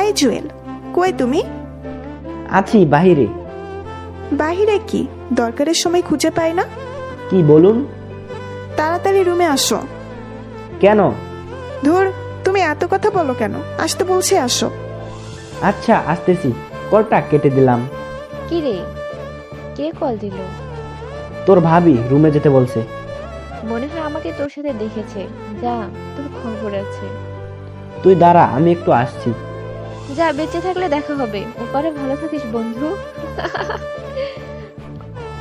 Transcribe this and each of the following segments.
এই জুয়েল, কই তুমি? আছি বাহিরে। বাহিরে কি? দরকারের সময় খুঁজে পাই না। কি বলুন? তাড়াতাড়ি রুমে আসো। কেন? ধুর, তুমি এত কথা বলো কেন? আসতে বলছি, আসো। আচ্ছা আসতেছি, কলটা কেটে দিলাম। কি রে, কে কল দিল? তোর ভাবি রুমে যেতে বলছে। মনে হয় আমাকে তোর সাথে দেখেছে। যা, তোর খবর আছে। তুই দাঁড়া, আমি একটু আসছি। যা, বেঁচে থাকলে দেখা হবে। ওপারে ভালো থাকিস বন্ধু।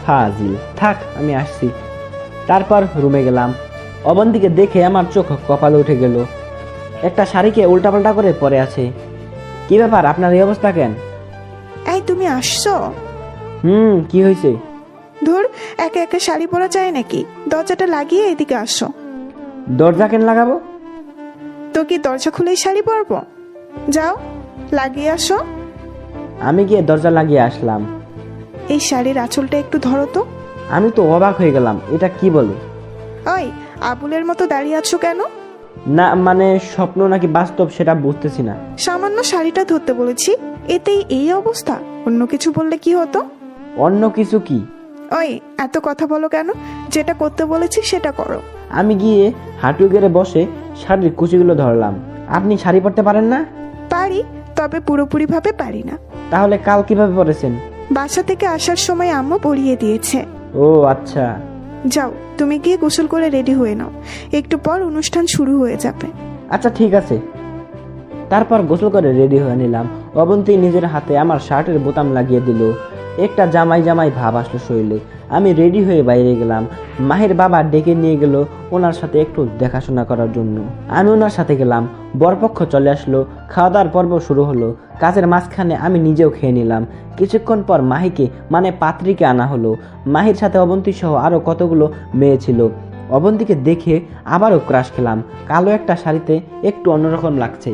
ফাজিল, থাক আমি আসছি। তারপর রুমে গেলাম। অবন্তীকে দেখে আমার চোখ কপালে উঠে গেল। একটা শাড়িকে উল্টাপাল্টা করে পরে আছে। কি ব্যাপার, আপনার এই অবস্থা কেন? এই তুমি আসছো? কি হয়েছে? ধুর, একা একা শাড়ি পরা যায় নাকি? দরজাটা লাগিয়ে এদিকে আসো। দরজা কেন লাগাবো? তো কি দরজা খুলেই শাড়ি পরবো? যাও, লাগিয়ে আসো। আমি গিয়ে দরজা লাগিয়ে আসলাম। এই শাড়ির আঁচলটা একটু ধরো তো। আমি তো অবাক হয়ে গেলাম, এটা কি বলে? ওই, আবুলের মতো দাঁড়িয়ে আছো কেন? না মানে স্বপ্ন নাকি বাস্তব সেটা বুঝতেছি না। সামান্য শাড়িটা ধরতে বলেছি, এতেই এই অবস্থা। অন্য কিছু বললে কি হতো? অন্য কিছু কি? ওই, এত কথা বলো কেন? যেটা করতে বলেছি সেটা করো। আমি গিয়ে হাঁটু গেড়ে বসে শাড়ির কুচিগুলো ধরলাম। আপনি শাড়ি পরতে পারেন না? পারি, তবে পুরোপুরি ভাবে পারি না। তাহলে কাল কিভাবে পরেছেন? বাসা থেকে আসার সময় আম্মু পরিয়ে দিয়েছে। ও আচ্ছা। যাও, তুমি গিয়ে গোসল করে রেডি হয়ে নাও, একটু পর অনুষ্ঠান শুরু হয়ে যাবে। আচ্ছা ঠিক আছে। তারপর গোসল করে রেডি হয়ে নিলাম। অবন্তী নিজের হাতে আমার শার্টের বোতাম লাগিয়ে দিল। একটা জামাই জামাই ভাব আসলো শরীরে। আমি রেডি হয়ে বাইরে গেলাম। মাহির বাবা ডেকে নিয়ে গেল ওনার সাথে একটু দেখাশোনা করার জন্য। আমি ওনার সাথে গেলাম। বরপক্ষ চলে আসলো। খাওয়া দাওয়ার পর্ব শুরু হলো। কাজের মাঝখানে আমি নিজেও খেয়ে নিলাম। কিছুক্ষণ পর মাহিকে মানে পাত্রীকে আনা হলো। মাহির সাথে অবন্তী সহ আরও কতগুলো মেয়ে ছিল। অবন্তীকে দেখে আবারও ক্রাশ খেলাম। কালো একটা শাড়িতে একটু অন্যরকম লাগছে।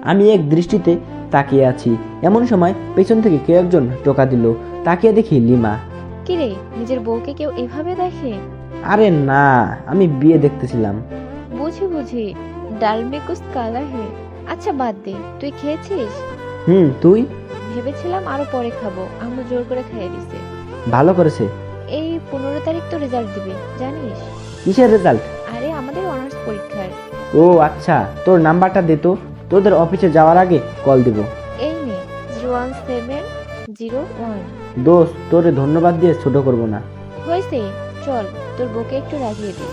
আমি এক দৃষ্টিতে তাকিয়ে আছি। এমন সময় পেছন থেকে কেউ একজন টোকা দিল। তাকিয়ে দেখি লিমা। কি রে, নিজের বউকে কেউ এভাবে দেখে? আরে না, আমি বিয়ে দেখতেছিলাম। বুঝি বুঝি, ডাল মে কুছ কালা হে। আচ্ছা বাদ দে, তুই খেয়েছিস? তুই? ভেবেছিলাম আরো পরে খাবো, আম্মু জোর করে খাইয়ে দিছে। ভালো করেছে। এই 15 তারিখ তো রেজাল্ট দিবে, জানিস? কিসের রেজাল্ট? আরে আমাদের অনার্স পরীক্ষার। ও আচ্ছা, তোর নাম্বারটা দে তো, তোদের অফিসে যাওয়ার আগে কল দিব। এই নে, 01701। দোস্ত, তোরে ধন্যবাদ দিয়ে ছোট করব না। হয়েছে, চল তোর বউকে একটু রাগিয়ে দি।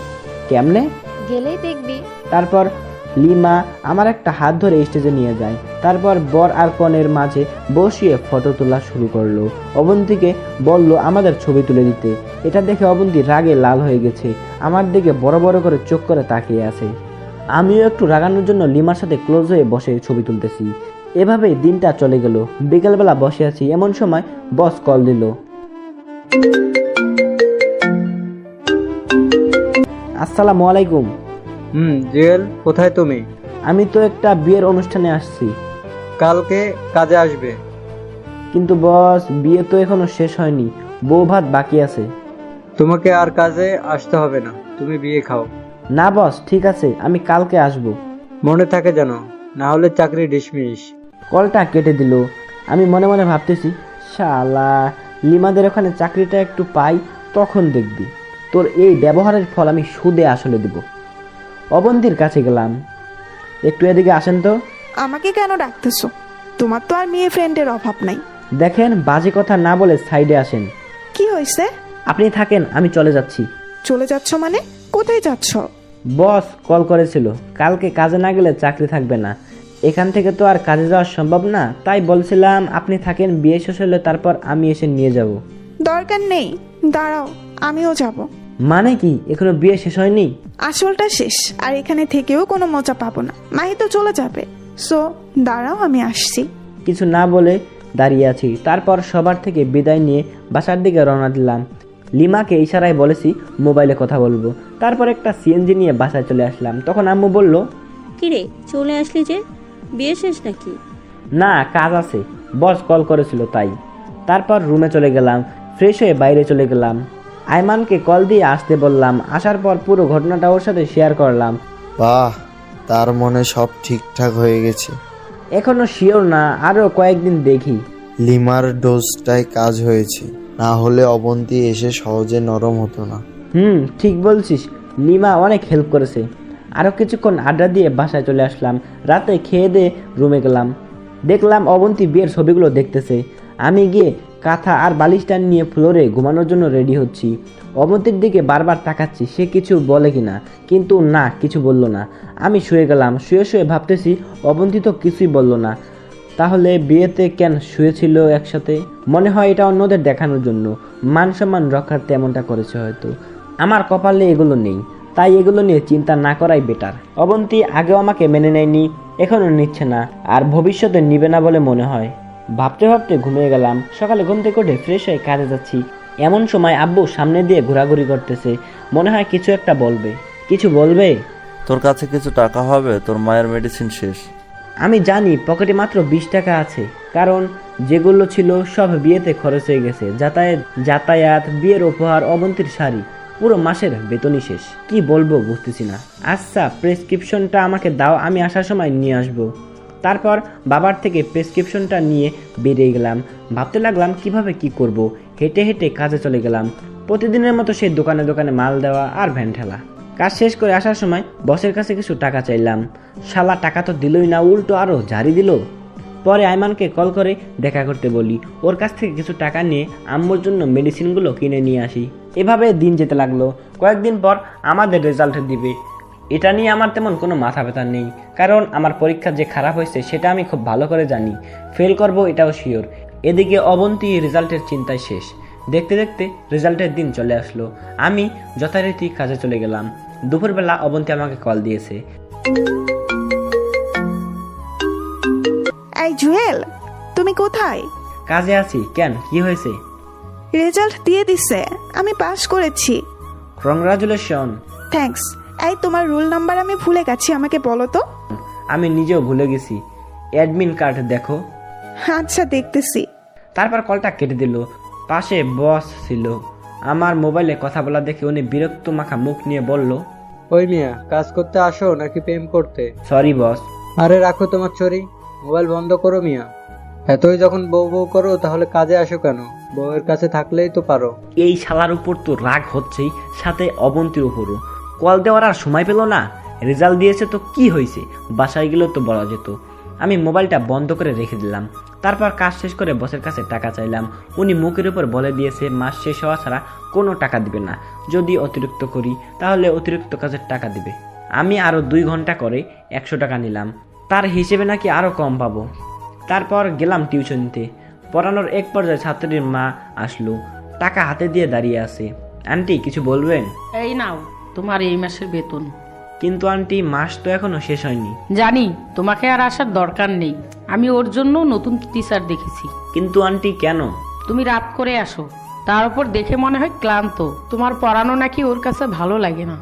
কেমনে? গেলেই দেখবি। তারপর লিমা আমার একটা হাত ধরে স্টেজে নিয়ে যায়। তারপর বর আর কনের মাঝে বসিয়ে ফটো তোলা শুরু করলো। অবন্তীকে বলল আমাদের ছবি তুলে দিতে। এটা দেখে অবন্তী রাগে লাল হয়ে গেছে। আমার দিকে বড় বড় করে চোখ করে তাকিয়ে আছে। আমিও একটু রাগানোর জন্য লিমার সাথে ক্লোজ হয়ে বসে ছবি তুলতেছি। এভাবেই দিনটা চলে গেল। বিকেলবেলা বসে আছি, এমন সময় বস কল দিল। আসসালামু আলাইকুম। জুয়েল, কোথায় তুমি? আমি তো একটা বিয়ের অনুষ্ঠানে আসছি। কালকে কাজে আসবে। কিন্তু বস, বিয়ে তো এখনো শেষ হয়নি, বউ ভাত বাকি আছে। তোমাকে আর কাজে আসতে হবে না, তুমি বিয়ে খাও। না বস, ঠিক আছে, আমি কালকে আসব। মনে থাকে যেন, না হলে চাকরি ডিসমিস। কলটা কেটে দিল। আমি মনে মনে ভাবতেছি, শালা, লিমাদের ওখানে চাকরিটা একটু পাই, তখন দেখবি তোর এই ব্যবহারের ফল আমি সুদে আসলে দেব। অবন্তীর কাছে গেলাম। একটু এদিকে আসেন তো। আমাকে কেন ডাকতেছো? তোমার তো আর মেয়ে ফ্রেন্ডের অভাব নাই। দেখেন, বাজে কথা না বলে সাইডে আসেন। কি হয়েছে? আপনি থাকেন, আমি চলে যাচ্ছি। চলে যাচ্ছ মানে? কোথায় যাচ্ছ? বস কল করেছিল, কালকে কাজে না গেলে চাকরি থাকবে না। এখান থেকে তো আর কাজে যাওয়া সম্ভব না, তাই বলছিলাম আপনি থাকেন, বিয়ে শেষ হলে তারপর আমি এসে নিয়ে যাব। দরকার নেই, দাঁড়াও, আমিও যাব। মানে কি, এখনো বিয়ে শেষ হয়নি? আসলটা শেষ, আর এখানে থেকেও কোনো মজা পাবো না। মাহি তো চলে যাবে, সো দাঁড়াও, আমি আসছি। কিছু না বলে দাঁড়িয়ে আছি। তারপর সবার থেকে বিদায় নিয়ে বাসার দিকে রওনা দিলাম। লিমাকে ইশারায় বলেছি মোবাইলে কথা বলবো। তারপর একটা সিএনজি নিয়ে বাসায় চলে আসলাম। তখন আম্মু বলল, কিরে চলে আসলি যে, বিয়ে শেষ নাকি? না, কাজ আছে, বস কল করেছিল তাই। তারপর রুমে চলে গেলাম, ফ্রেশ হয়ে বাইরে চলে গেলাম। আইমানকে কল দিয়ে আসতে বললাম। আসার পর পুরো ঘটনাটা ওর সাথে শেয়ার করলাম। বাহ, তার মনে সব ঠিকঠাক হয়ে গেছে। এখনো শিওর না, আরো কয়েকদিন দেখি। লিমার ডোজটায় কাজ হয়েছে, না হলে অবন্তী এসে সহজে নরম হতো না। ঠিক বলছিস, লিমা অনেক হেল্প করেছে। আরও কিছুক্ষণ আড্ডা দিয়ে বাসায় চলে আসলাম। রাতে খেয়ে দিয়ে রুমে গেলাম, দেখলাম অবন্তী বিয়ের ছবিগুলো দেখতেছে। আমি গিয়ে কাঁথা আর বালিশটা নিয়ে ফ্লোরে ঘুমানোর জন্য রেডি হচ্ছি। অবন্তীর দিকে বারবার তাকাচ্ছি সে কিছু বলে কিনা, কিন্তু না, কিছু বলল না। আমি শুয়ে গেলাম। শুয়ে শুয়ে ভাবতেছি অবন্তী তো কিছুই বলল না, তাহলে বিয়েতে কেন শুয়েছিল একসাথে? মনে হয় এটা অন্যদের দেখানোর জন্য, মান সম্মান রক্ষার্থে এমনটা করেছে হয়তো। আমার কপালে এগুলো নেই, তাই এগুলো নিয়ে চিন্তা না করাই বেটার। অবন্তী আগেও আমাকে মেনে নেয়নি, এখনও নিচ্ছে না, আর ভবিষ্যতে নিবে না বলে মনে হয়। ভাবতে ভাবতে ঘুমিয়ে গেলাম। সকালে ঘুম থেকে উঠে ফ্রেশ হয়ে কাজে যাচ্ছি। এমন সময় আব্বু সামনে দিয়ে ঘোরাঘুরি করতেছে, মনে হয় কিছু একটা বলবে। কিছু বলবে? তোর কাছে কিছু টাকা হবে? তোর মায়ের মেডিসিন শেষ। আমি জানি পকেটে মাত্র 20 টাকা আছে, কারণ যেগুলো ছিল সব বিয়েতে খরচ হয়ে গেছে। যাতায়াত, বিয়ের উপহার, অবন্তীর শাড়ি, পুরো মাসের বেতনই শেষ। কি বলবো বুঝতেছি না। আচ্ছা, প্রেসক্রিপশনটা আমাকে দাও, আমি আসার সময় নিয়ে আসবো। তারপর বাবার থেকে প্রেসক্রিপশনটা নিয়ে বেরিয়ে গেলাম। ভাবতে লাগলাম কিভাবে কি করব। হেঁটে হেঁটে কাজে চলে গেলাম। প্রতিদিনের মতো সেই দোকানে দোকানে মাল দেওয়া আর ভ্যান ঠেলা। কাজ শেষ করে আসার সময় বসের কাছে কিছু টাকা চাইলাম। শালা টাকা তো দিলই না, উল্টো আরও ঝাড়ি দিল। পরে আইমানকে কল করে দেখা করতে বলি, ওর কাছ থেকে কিছু টাকা নিয়ে আম্মুর জন্য মেডিসিনগুলো কিনে নিয়ে আসি। এভাবে দিন যেতে লাগলো। কয়েকদিন পর আমাদের রেজাল্ট দিবে। এটা নিয়ে আমার তেমন কোনো মাথা ব্যথা নেই, কারণ আমার পরীক্ষা যে খারাপ হয়েছে সেটা আমি খুব ভালো করে জানি। ফেল করব এটাও শিওর। এদিকে অবন্তী রেজাল্টের চিন্তায় শেষ। দেখতে দেখতে রেজাল্টের দিন চলে আসলো। আমি যথারীতি কাজে চলে গেলাম। দুপুরবেলা অবন্তী আমাকে কল দিয়েছে। এই জুয়েল, তুমি কোথায়? কাজে আছি। কেন, কি হয়েছে? রেজাল্ট দিয়ে দিছে, আমি পাস করেছি। কংগ্রাচুলেশন। থ্যাঙ্কস। এই তোমার রোল নাম্বার আমি ভুলে গেছি, আমাকে বলো তো। আমি নিজেও ভুলে গেছি। অ্যাডমিন কার্ড দেখো। আচ্ছা, দেখতেছি। তারপর কলটা কেটে দিল। পাশে বস ছিল। আমার মোবাইলে কথা বলা দেখে উনি বিরক্ত মাখা মুখ নিয়ে বলল, ওই মিয়া, কাজ করতে আসো নাকি প্রেম করতে? Sorry boss. আরে রাখো তোমার চুরি, মোবাইল বন্ধ করো মিয়া। এতই যখন বউ বউ করো তাহলে কাজে আসো কেন? বউয়ের কাছে থাকলেই তো পারো। এই শালার উপর তো রাগ হচ্ছেই, সাথে অবন্তীর উপরও। কল দেওয়ার আর সময় পেল না। রেজাল্ট দিয়েছে তো কি হয়েছে, বাসায় গেলেও তো বলা যেত। আমি মোবাইলটা বন্ধ করে রেখে দিলাম। তারপর কাজ শেষ করে বসের কাছে টাকা চাইলাম। উনি মুখের উপর বলে দিয়েছে মাস শেষ হওয়া ছাড়া কোনো টাকা দিবে না, যদি অতিরিক্ত করি তাহলে অতিরিক্ত কাজের টাকা দিবে। আমি আরও 2 ঘন্টা করে 100 টাকা নিলাম, তার হিসেবে নাকি আরও কম পাবো। তারপর গেলাম টিউশনিতে। পড়ানোর এক পর্যায়ে ছাত্রীর মা আসলো, টাকা হাতে দিয়ে দাঁড়িয়ে আছে। আন্টি, কিছু বলবেন? এই নাও তোমার এই মাসের বেতন। কিন্তু আন্টি, মাস তো এখনো শেষ হয়নি। জানি তোমাকে আর আসার দরকার নেই, আমি ওর জন্য নতুন টিচার দেখেছি। কিন্তু আন্টি, কেন? তুমি রাত করে আসো, তার উপর দেখে মনে হয় ক্লান্ত। তোমার পড়ানো নাকি ওর কাছে ভালো লাগে না।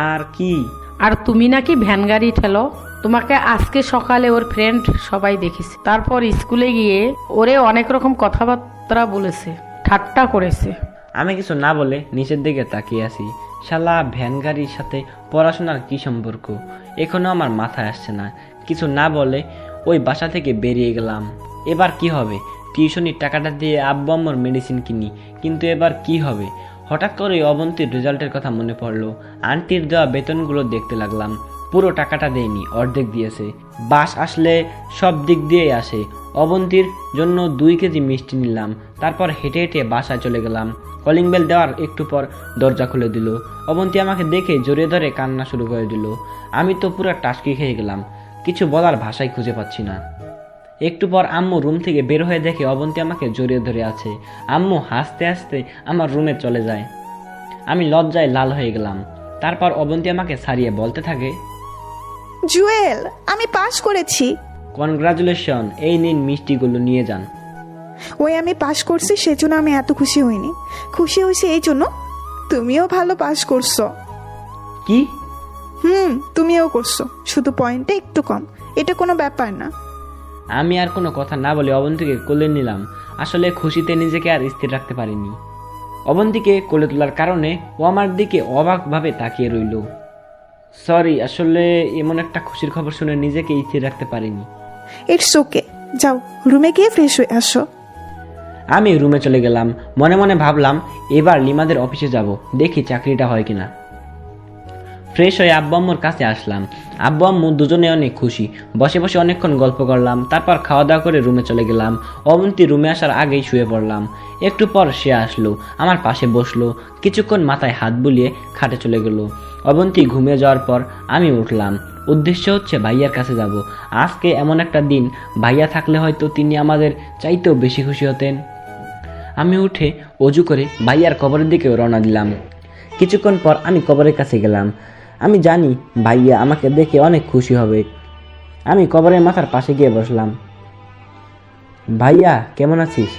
আর কি? আর তুমি নাকি ভ্যান গাড়ি ঠেলো। তোমাকে আজকে সকালে ওর ফ্রেন্ড সবাই দেখেছে। তারপর স্কুলে গিয়ে ওরে অনেক রকম কথাবার্তা বলেছে, ঠাট্টা করেছে। আমি কিছু না বলে নিচের দিকে তাকিয়ে আছি। শালা ভ্যান গাড়ির সাথে পড়াশোনার কি সম্পর্ক, এখনো আমার মাথায় আসছে না। কিছু না বলে ওই বাসা থেকে বেরিয়ে গেলাম। এবার কি হবে? টিউশনির টাকাটা দিয়ে আব্বু আম্মুর মেডিসিন কিনি, কিন্তু এবার কি হবে? হঠাৎ করে অবন্তীর রেজাল্টের কথা মনে পড়লো। আন্টির দেওয়া বেতনগুলো দেখতে লাগলাম। পুরো টাকাটা দেয়নি, অর্ধেক দিয়েছে। বাস আসলে সব দিক দিয়েই আসে। অবন্তীর জন্য 2 কেজি মিষ্টি নিলাম। তারপর হেঁটে হেঁটে বাসায় চলে গেলাম। কলিং বেল দেওয়ার একটু পর দরজা খুলে দিল। অবন্তী আমাকে দেখে জড়িয়ে ধরে কান্না শুরু করে দিল। আমি তো পুরো টাসকি খেয়ে গেলাম, কিছু বলার ভাষাই খুঁজে পাচ্ছি না। একটু পর আম্মু রুম থেকে বের হয়ে দেখে অবন্তী আমাকে জড়িয়ে ধরে আছে। আম্মু হাসতে হাসতে আমার রুমে চলে যায়। আমি লজ্জায় লাল হয়ে গেলাম। তারপর অবন্তী আমাকে ছাড়িয়ে বলতে থাকে, জুয়েল, আমি পাস করেছি। কনগ্রাচুলেশন, এই নিন মিষ্টিগুলো নিয়ে যান। ওই আমি পাস করছি সেজন্য আমি এত খুশি হইনি, খুশি হয়েছি এই জন্য তুমিও ভালো পাস করছো। কি? তুমিও করছো, শুধু পয়েন্টে একটু কম, এটা কোনো ব্যাপার না। আমি আর কোনো কথা না বলে অবন্তীকে কোলে নিলাম। আসলে খুশিতে নিজেকে আর স্থির রাখতে পারিনি। অবন্তীকে কোলে তোলার কারণে ও আমার দিকে অবাকভাবে তাকিয়ে রইল। সরি, আসলে এমন একটা খুশির খবর শুনে নিজেকে স্থির রাখতে পারিনি। ইটস ওকে, যাও রুমে গিয়ে ফ্রেশ হয়ে আসো। আমি রুমে চলে গেলাম। মনে মনে ভাবলাম এবার লিমাদের অফিসে যাব, দেখি চাকরিটা হয় কিনা। ফ্রেশ হয়ে আব্বু আম্মুর কাছে আসলাম। আব্বু আম্মু দুজনে অনেক খুশি। বসে বসে অনেকক্ষণ গল্প করলাম, তারপর খাওয়া দাওয়া করে রুমে চলে গেলাম। অবন্তী রুমে আসার আগেই শুয়ে পড়লাম। একটু পর সে আসলো, আমার পাশে বসলো, কিছুক্ষণ মাথায় হাত বুলিয়ে খাটে চলে গেল। অবন্তী ঘুমিয়ে যাওয়ার পর আমি উঠলাম। উদ্দেশ্য হচ্ছে ভাইয়ার কাছে যাব। আজকে এমন একটা দিন, ভাইয়া থাকলে হয়তো তিনি আমাদের চাইতেও বেশি খুশি হতেন। আমি উঠে অজু করে ভাইয়ার কবরের দিকে রওনা দিলাম। কিছুক্ষণ পর আমি কবরের কাছে গেলাম। আমি জানি ভাইয়া আমাকে দেখে অনেক খুশি হবে। আমি কবরের মাথার পাশে গিয়ে বসলাম। ভাইয়া কেমন আছিস?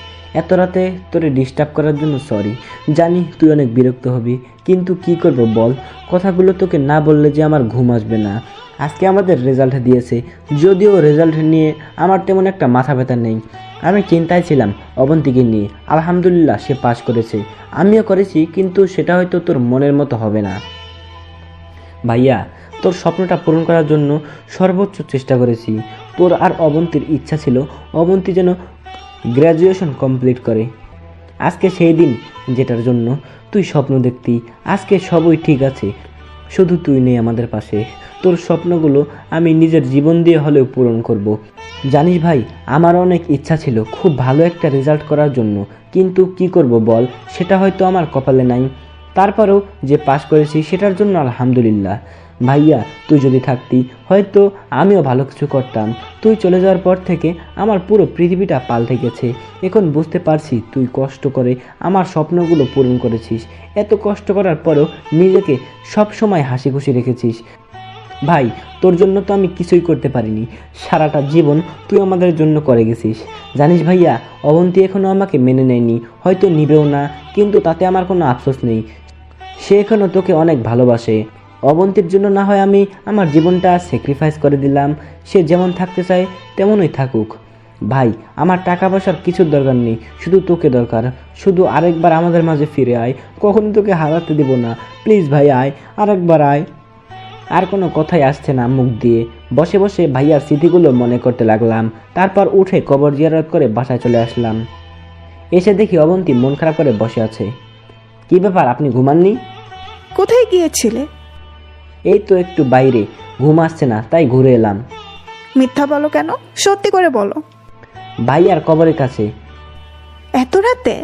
এত রাতে তোরে ডিস্টার্ব করার জন্য সরি। জানি তুই অনেক বিরক্ত হবি, কিন্তু কি করব বল, কথাগুলো তোকে না বললে যে আমার ঘুম আসবে না। আজকে আমাদের রেজাল্ট দিয়েছে, যদিও রেজাল্ট নিয়ে আমার তেমন একটা মাথা ব্যথা নেই। আমি চিন্তায় ছিলাম অবন্তীকে নিয়ে। আলহামদুলিল্লাহ সে পাস করেছে, আমিও করেছি, কিন্তু সেটা হয়তো তোর মনের মতো হবে না। ভাইয়া, তোর স্বপ্নটা পূরণ করার জন্য সর্বোচ্চ চেষ্টা করেছি। তোর আর অবন্তীর ইচ্ছা ছিল অবন্তী যেন গ্র্যাজুয়েশন কমপ্লিট করে। আজকে সেই দিন যেটার জন্য তুই স্বপ্ন দেখতি, আজকে সবই ঠিক আছে, শুধু তুই নেই আমাদের পাশে। তোর স্বপ্নগুলো আমি নিজের জীবন দিয়ে হলেও পূরণ করব। জানিস ভাই, আমার অনেক ইচ্ছা ছিল খুব ভালো একটা রেজাল্ট করার জন্য, কিন্তু কি করব বল, সেটা হয়তো আমার কপালে নাই। তারপরেও যে পাস করেছি সেটার জন্য আলহামদুলিল্লাহ। ভাইয়া, তুই যদি থাকতি হয়তো আমিও ভালো কিছু করতাম। তুই চলে যাওয়ার পর থেকে আমার পুরো পৃথিবীটা পাল্টে গেছে। এখন বুঝতে পারছি তুই কষ্ট করে আমার স্বপ্নগুলো পূরণ করেছিস। এত কষ্ট করার পরেও নিজেকে সব সময় হাসি খুশি রেখেছিস। ভাই, তোর জন্য তো আমি কিছুই করতে পারিনি। সারাটা জীবন তুই আমাদের জন্য করে গেছিস। জানিস ভাইয়া, অবন্তী এখনও আমাকে মেনে নেয়নি, হয়তো নিবেও না, কিন্তু তাতে আমার কোনো আফসোস নেই। সে এখনও তোকে অনেক ভালোবাসে। অবন্তীর জন্য না হয় আমি আমার জীবনটা স্যাক্রিফাইস করে দিলাম। সে যেমন থাকতে চায় তেমনই থাকুক। ভাই, আমার টাকা পয়সার কিছুর দরকার নেই, শুধু তোকে দরকার। শুধু আরেকবার আমাদের মাঝে ফিরে আয়, কখনো তোকে হারাতে দিব না। প্লিজ ভাই, আয়, আরেকবার আয়। আর কোনো কথাই আসছে না মুখ দিয়ে। বসে বসে ভাইয়ার স্মৃতিগুলো মনে করতে লাগলাম। তারপর উঠে কবর জিয়ারত করে বাসায় চলে আসলাম। এসে দেখি অবন্তী মন খারাপ করে বসে আছে। কি ব্যাপার, আপনি ঘুমাননি? কোথায় গিয়েছিলে? এই তো একটু বাইরে, ঘুম আসছে না তাই ঘুরে এলাম। মিথ্যা বলো কেন, সত্যি করে বলো। ভাইয়ার কবরের কাছে। এত রাতে?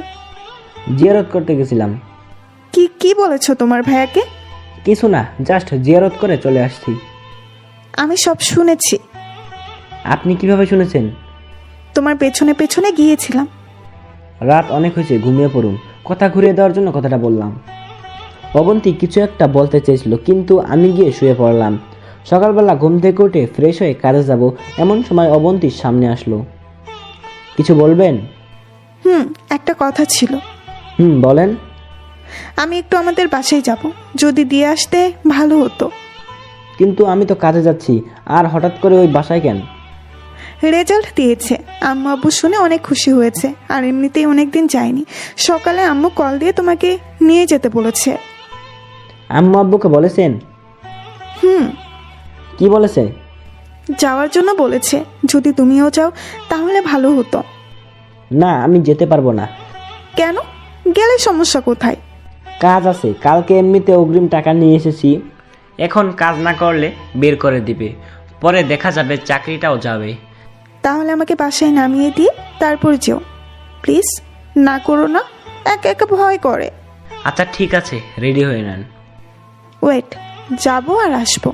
জিয়ারত করতে গেছিলাম। কি কি বলেছো তোমার ভাইয়াকে? কিছু না, জাস্ট জিয়ারত করে চলে আসছি। আমি সব শুনেছি। আপনি কিভাবে শুনেছেন? তোমার পেছনে পেছনে গিয়েছিলাম। রাত অনেক হয়েছে, ঘুমিয়ে পড়ুন। কথা ঘুরিয়ে দেওয়ার জন্য কথাটা বললাম। অবন্তী কিছু একটা বলতে চেয়েছিল, কিন্তু আমি গিয়ে শুয়ে পড়লাম। সকালবেলা ঘুম থেকে উঠে ফ্রেশ হয়ে কাজে যাব, এমন সময় অবন্তীর সামনে আসলো। কিছু বলবেন? একটা কথা ছিল। বলেন। আমি একটু আমাদের বাসায় যাব, যদি দিয়ে আসতে ভালো হতো। কিন্তু আমি তো কাজে যাচ্ছি, আর হঠাৎ করে ওই বাসায় কেন? রেজাল্ট দিয়েছে, আম্মু আব্বু শুনে অনেক খুশি হয়েছে, আর এমনিতেই অনেকদিন যায়নি। সকালে আম্মু কল দিয়ে তোমাকে নিয়ে যেতে বলেছে। আম্মু আব্বুকে বলেছেন? কি বলেছে? যাওয়ার জন্য বলেছে, যদি তুমিও যাও তাহলে ভালো হতো। না, আমি যেতে পারবো না। কেন? গেলে সমস্যা কোথায়? কাজ আছে, কালকে এমনিতে অগ্রিম টাকা নিয়ে এসেছি। এখন কাজ না করলে বের করে দিবে, পরে দেখা যাবে চাকরিটাও যাবে। তাহলে আমাকে বাসায় নামিয়ে দিয়ে তারপর যেও প্লিজ। না করো না, একা একা ভয় করে। আচ্ছা ঠিক আছে, রেডি হয়ে নেন। ওয়েট, যাবো আর আসবো।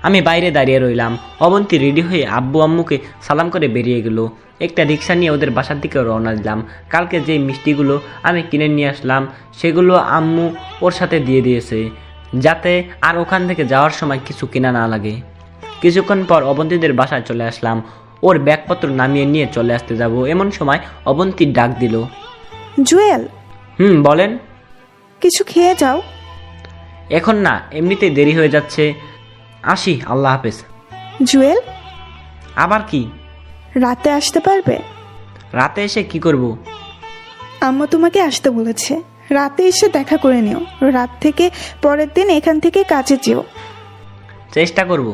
আমি বাইরে দাঁড়িয়ে রইলাম। অবন্তী রেডি হয়ে আব্বু আম্মুকে সালাম করে বেরিয়ে গেল। একটা রিক্সা নিয়ে ওদের বাসার দিকে রওনা দিলাম। কালকে যে মিষ্টিগুলো আমি কিনে নিয়ে আসলাম সেগুলো আম্মু ওর সাথে দিয়ে দিয়েছে, যাতে আর ওখান থেকে যাওয়ার সময় কিছু কেনা না লাগে। কিছুক্ষণ পর অবন্তীদের বাসায় চলে আসলাম। ওর ব্যাগপত্র নামিয়ে নিয়ে চলে আসতে যাব, এমন সময় অবন্তী ডাক দিল। জুয়েল। বলেন। কিছু খেয়ে যাও। এখন না, এমনিতেই দেরি হয়ে যাচ্ছে, আসি, আল্লাহ হাফেজ। জুয়েল। আবার কি? রাতে আসতে পারবে? রাতে এসে কি করব? আম্মু তোমাকে আসতে বলেছে, রাতে এসে দেখা করে নিও। রাত থেকে পরের দিন এখান থেকে কাজে যেও। চেষ্টা করব।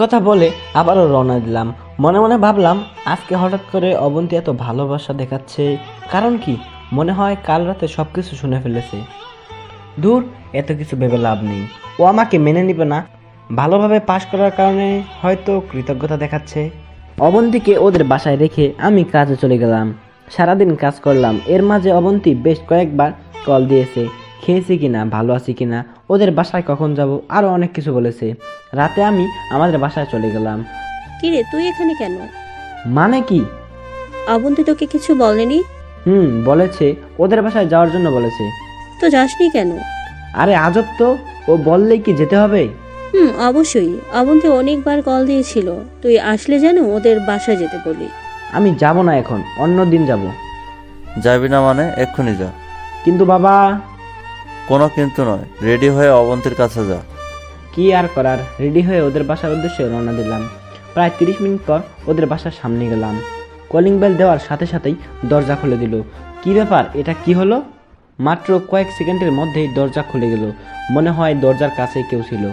কথা বলে আবারও রওনা দিলাম। মনে মনে ভাবলাম আজকে হঠাৎ করে অবন্তী এত ভালোবাসা দেখাচ্ছে, কারণ কি? মনে হয় কাল রাতে সব কিছু শুনে ফেলেছে। দূর, এত কিছু ভেবে লাভ নেই। ও আমাকে মেনে নিবে না, ভালোভাবে পাশ করার কারণে হয়তো কৃতজ্ঞতা দেখাচ্ছে। অবন্তীকে ওদের বাসায় রেখে আমি কাজে চলে গেলাম। সারাদিন কাজ করলাম। এর মাঝে অবন্তী বেশ কয়েকবার কল দিয়েছে, খেয়েছি কিনা, ভালো আছি কিনা, ওদের বাসায় কখন যাব, আরও অনেক কিছু বলেছে। রাতে আমি আমাদের বাসায় চলে গেলাম। কিরে তুই এখানে কেন? মানে কি? অবন্তী তোকে কিছু বলেনি? বলেছে, ওদের বাসায় যাওয়ার জন্য বলেছে। তো যাসনি কেন? আরে আজব তো, ও বললেই কি যেতে হবে? অবশ্যই। অবন্তী অনেকবার কল দিয়েছিল, তুই আসলে যেন ওদের বাসায় যেতে বলি। আমি যাব না এখন, অন্য দিন যাব। যাবি না মানে? এক্ষুনি যা। কিন্তু বাবা। কোনো কিন্তু নয়, রেডি হয়ে অবন্তীর কাছে যা। কি আর করার, রেডি হয়ে ওদের বাসার উদ্দেশ্যে রওনা দিলাম। প্রায় 30 মিনিট পর ওদের বাসার সামনে গেলাম। কলিং বেল দেওয়ার সাথে সাথেই দরজা খুলে দিল। কি ব্যাপার, এটা কি হলো? মাত্র কয়েক সেকেন্ডের মধ্যেই দরজা খুলে গেল। মনে হয় দরজার কাছে কেউ ছিল।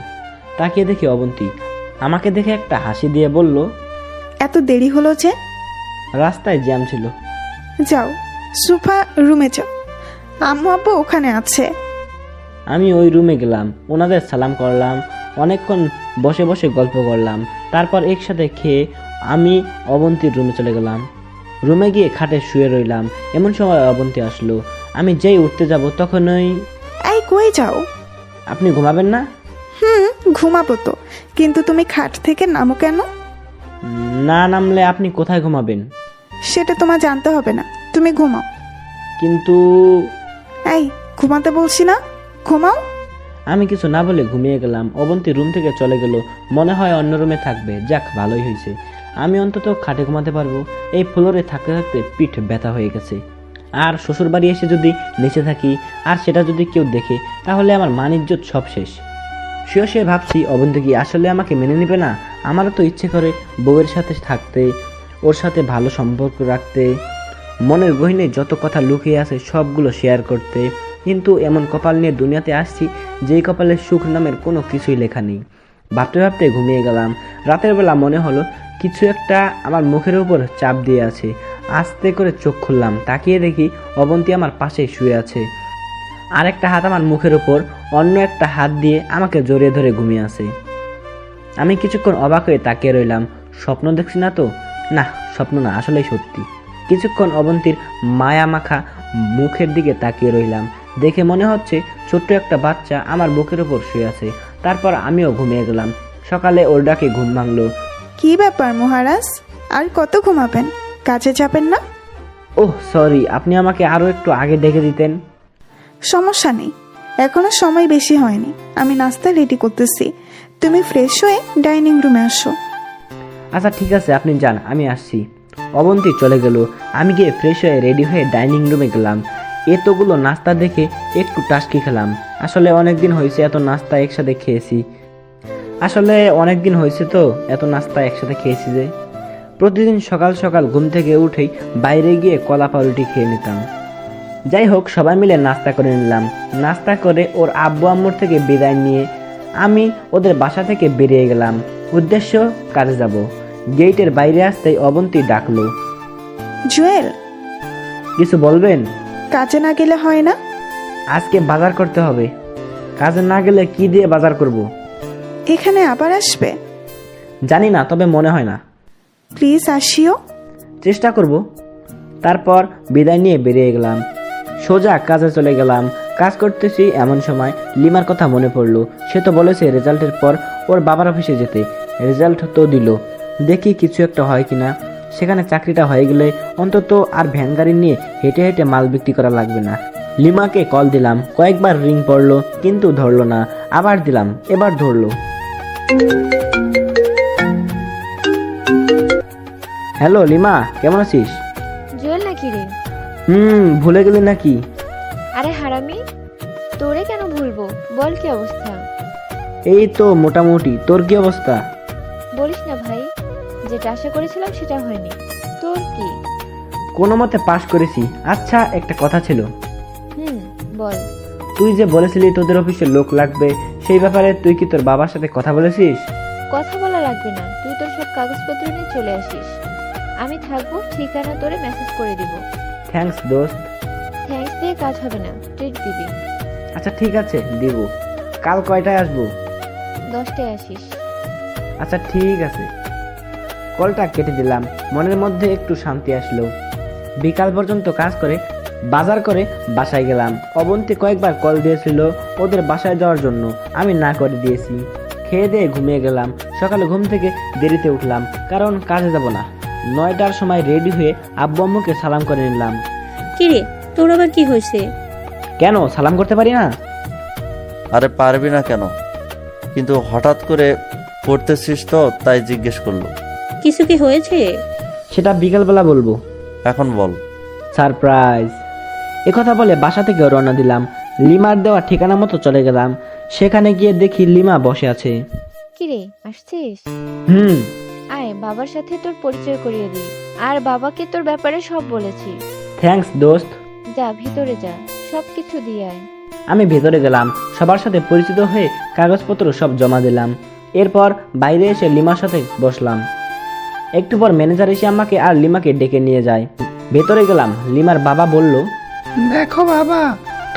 তাকিয়ে দেখি অবন্তী। আমাকে দেখে একটা হাসি দিয়ে বলল, এত দেরি হলো যে? রাস্তায় জ্যাম ছিল। যাও, সোফা রুমে যাও, আম্মু আব্বু ওখানে আছে। আমি ওই রুমে গেলাম, ওনাদের সালাম করলাম, অনেকক্ষণ বসে বসে গল্প করলাম। তারপর একসাথে খেয়ে আমি অবন্তীর রুমে চলে গেলাম। রুমে গিয়ে খাটে শুয়ে রইলাম। এমন সময় অবন্তী আসলো। আমি যেই উঠতে যাব তখনই, এই কই যাও? আপনি ঘুমাবেন না? ঘুমাবো তো, কিন্তু তুমি খাট থেকে নামো কেন? না নামলে আপনি কোথায় ঘুমাবেন? সেটা তোমার জানতে হবে না, তুমি ঘুমাও। কিন্তু এই ঘুমাতে বলছি না, ঘুমাও। আমি কিছু না বলে ঘুমিয়ে গেলাম। অবন্তী রুম থেকে চলে গেল, মনে হয় অন্য রুমে থাকবে। যাক, ভালোই হয়েছে, আমি অন্তত খাটে ঘুমাতে পারবো। এই ফ্লোরে থাকতে থাকতে পিঠ ব্যথা হয়ে গেছে। আর শ্বশুর বাড়ি এসে যদি নিচে থাকি আর সেটা যদি কেউ দেখে, তাহলে আমার মান ইজ্জত সব শেষ। শুয়ে শুয়ে ভাবছি, অবন্তী কি আসলে আমাকে মেনে নেবে না? আমারও তো ইচ্ছে করে বউয়ের সাথে থাকতে, ওর সাথে ভালো সম্পর্ক রাখতে, মনের গহীনে যত কথা লুকিয়ে আছে সবগুলো শেয়ার করতে। কিন্তু এমন কপাল নিয়ে দুনিয়াতে আসছি যেই কপালে সুখ নামের কোনো কিছুই লেখা নেই। ভাবতে ভাবতে ঘুমিয়ে গেলাম। রাতের বেলা মনে হলো কিছু একটা আমার মুখের উপর চাপ দিয়ে আছে। আস্তে করে চোখ খুললাম, তাকিয়ে দেখি অবন্তী আমার পাশেই শুয়ে আছে। আর একটা হাত আমার মুখের উপর, অন্য একটা হাত দিয়ে আমাকে জড়িয়ে ধরে ঘুমিয়ে আছে। আমি কিছুক্ষণ অবাক হয়ে তাকিয়ে রইলাম। স্বপ্ন দেখছি না তো? না, স্বপ্ন না, আসলেই সত্যি। কিছুক্ষণ অবন্তীর মায়া মাখা মুখের দিকে তাকিয়ে রইলাম। দেখে মনে হচ্ছে ছোট্ট একটা বাচ্চা আমার বুকের উপর শুয়ে আছে। তারপর আমিও ঘুমিয়ে গেলাম। সকালে ওর ডাকে ঘুম ভাঙলো। কি ব্যাপার মহারাজ, আর কত ঘুমাবেন? কাজে যাবেন না? ওহ সরি, আপনি আমাকে আরও একটু আগে ডেকে দিতেন। সমস্যা নেই, এখনো সময় বেশি হয়নি। আমি নাস্তা রেডি করতেছি, তুমি ফ্রেশ হয়ে ডাইনিং রুমে আসো। আচ্ছা ঠিক আছে, আপনি যান, আমি আসছি। অবন্তী চলে গেল। আমি গিয়ে ফ্রেশ হয়ে রেডি হয়ে ডাইনিং রুমে গেলাম। এতগুলো নাস্তা দেখে একটু টাস্কি খেলাম। আসলে অনেক দিন হয়েছে এত নাস্তা একসাথে খেয়েছি। এত নাস্তা একসাথে খেয়েছি যে প্রতিদিন সকাল সকাল ঘুম থেকে উঠেই বাইরে গিয়ে কলা পাউরুটি খেয়ে নিতাম। যাই হোক, সবাই মিলে নাস্তা করে নিলাম। নাস্তা করে ওর আব্বু আম্মুর থেকে বিদায় নিয়ে আমি ওদের বাসা থেকে বেরিয়ে গেলাম। উদ্দেশ্য কাজে যাব। গেটের বাইরে আসতেই অবন্তী ডাকলো, জুয়েল, কিছু বলবেন? কাজে না গেলে হয় না? আজকে বাজার করতে হবে। কাজে না গেলে কি দিয়ে বাজার করব? এখানে আবার আসবে? জানি না, তবে মনে হয় না। প্লিজ আসিও। চেষ্টা করব। তারপর বিদায় নিয়ে বেরিয়ে গেলাম। সোজা কাজে চলে গেলাম। কাজ করতেছি এমন সময় লিমার কথা মনে পড়লো। সে তো বলেছে রেজাল্টের পর ওর বাবার অফিসে যেতে। রেজাল্ট তো দিল, দেখি কিছু একটা হয় কিনা। সেখানে চাকরিটা হয়ে গেলে অন্তত আর ভ্যান গাড়ি নিয়ে হেঁটে হেঁটে মাল বিক্রি করা লাগবে না। লিমাকে কল দিলাম, কয়েকবার রিং পড়লো কিন্তু ধরলো না। আবার দিলাম, এবার ধরলো। হ্যালো লিমা, কেমন আছিস? জুয়েল নাকি রে? ভুলে গেলি নাকি? আরে হারামি, তোরে কেন ভুলবো? বল কি অবস্থা? এই তো মোটামুটি। তোর কি অবস্থা? বলিস না ভাই, যেটা আশা করেছিলাম সেটা হয়নি। তোর কি? কোনো মতে পাশ করেছি। আচ্ছা, একটা কথা ছিল। বল। তুই যে বলেছিলি তোদের অফিসে লোক লাগবে, সেই ব্যাপারে তুই কি তোর বাবার সাথে কথা বলেছিস? কথা বলা লাগবে না, তুই তোর সব কাগজপত্র নিয়ে চলে আসিস। আমি থাকবো, ঠিকানা তোরে মেসেজ করে দিব। থ্যাঙ্কস দোস্ত। থ্যাঙ্কস দিয়ে কাজ হবে না, ট্রিট দিবি। আচ্ছা ঠিক আছে, দিব। কাল কয়টায় আসবো? 10টায় আসিস। আচ্ছা ঠিক আছে। কলটা কেটে দিলাম, মনের মধ্যে একটু শান্তি আসলো। বিকাল পর্যন্ত কাজ করে বাজার করে বাসায় গেলাম। অবন্তী কয়েকবার কল দিয়েছিল ওদের বাসায় যাওয়ার জন্য, আমি না করে দিয়েছি। খেয়ে দিয়ে ঘুমিয়ে গেলাম। সকালে ঘুম থেকে দেরিতে উঠলাম, কারণ কাজে যাব না। 9টার সময় রেডি হয়ে আব্বু আম্মুকে সালাম করে নিলাম। কিরে, তোর আবার কি হয়েছে? কেন সালাম করতে পারি না? আরে পারবি না কেন, কিন্তু হঠাৎ করে করতেছিস তো তাই জিজ্ঞেস করলো। কিছু কি হয়েছে? সেটা বিকালবেলা বলবো। এখন বল। সারপ্রাইজ। একথা বলে বাসা থেকে রওনা দিলাম। লিমার দেওয়া ঠিকানা মতো চলে গেলাম। সেখানে গিয়ে দেখি লিমা বসে আছে। কিরে, আসছিস? হুম। আয়, বাবার সাথে তোর পরিচয় করিয়ে দিই। আর বাবাকে তোর ব্যাপারে সব বলেছি। থ্যাঙ্কস দোস্ত। যা, ভিতরে যা, সবকিছু দিয়ে আয়। আমি ভেতরে গেলাম, সবার সাথে পরিচিত হয়ে কাগজপত্র সব জমা দিলাম। এরপর বাইরে এসে লিমার সাথে বসলাম। একটু পর ম্যানেজার এসে আমাকে আর লিমাকে ডেকে নিয়ে যায়। ভেতরে গেলাম। লিমার বাবা বলল, দেখো বাবা,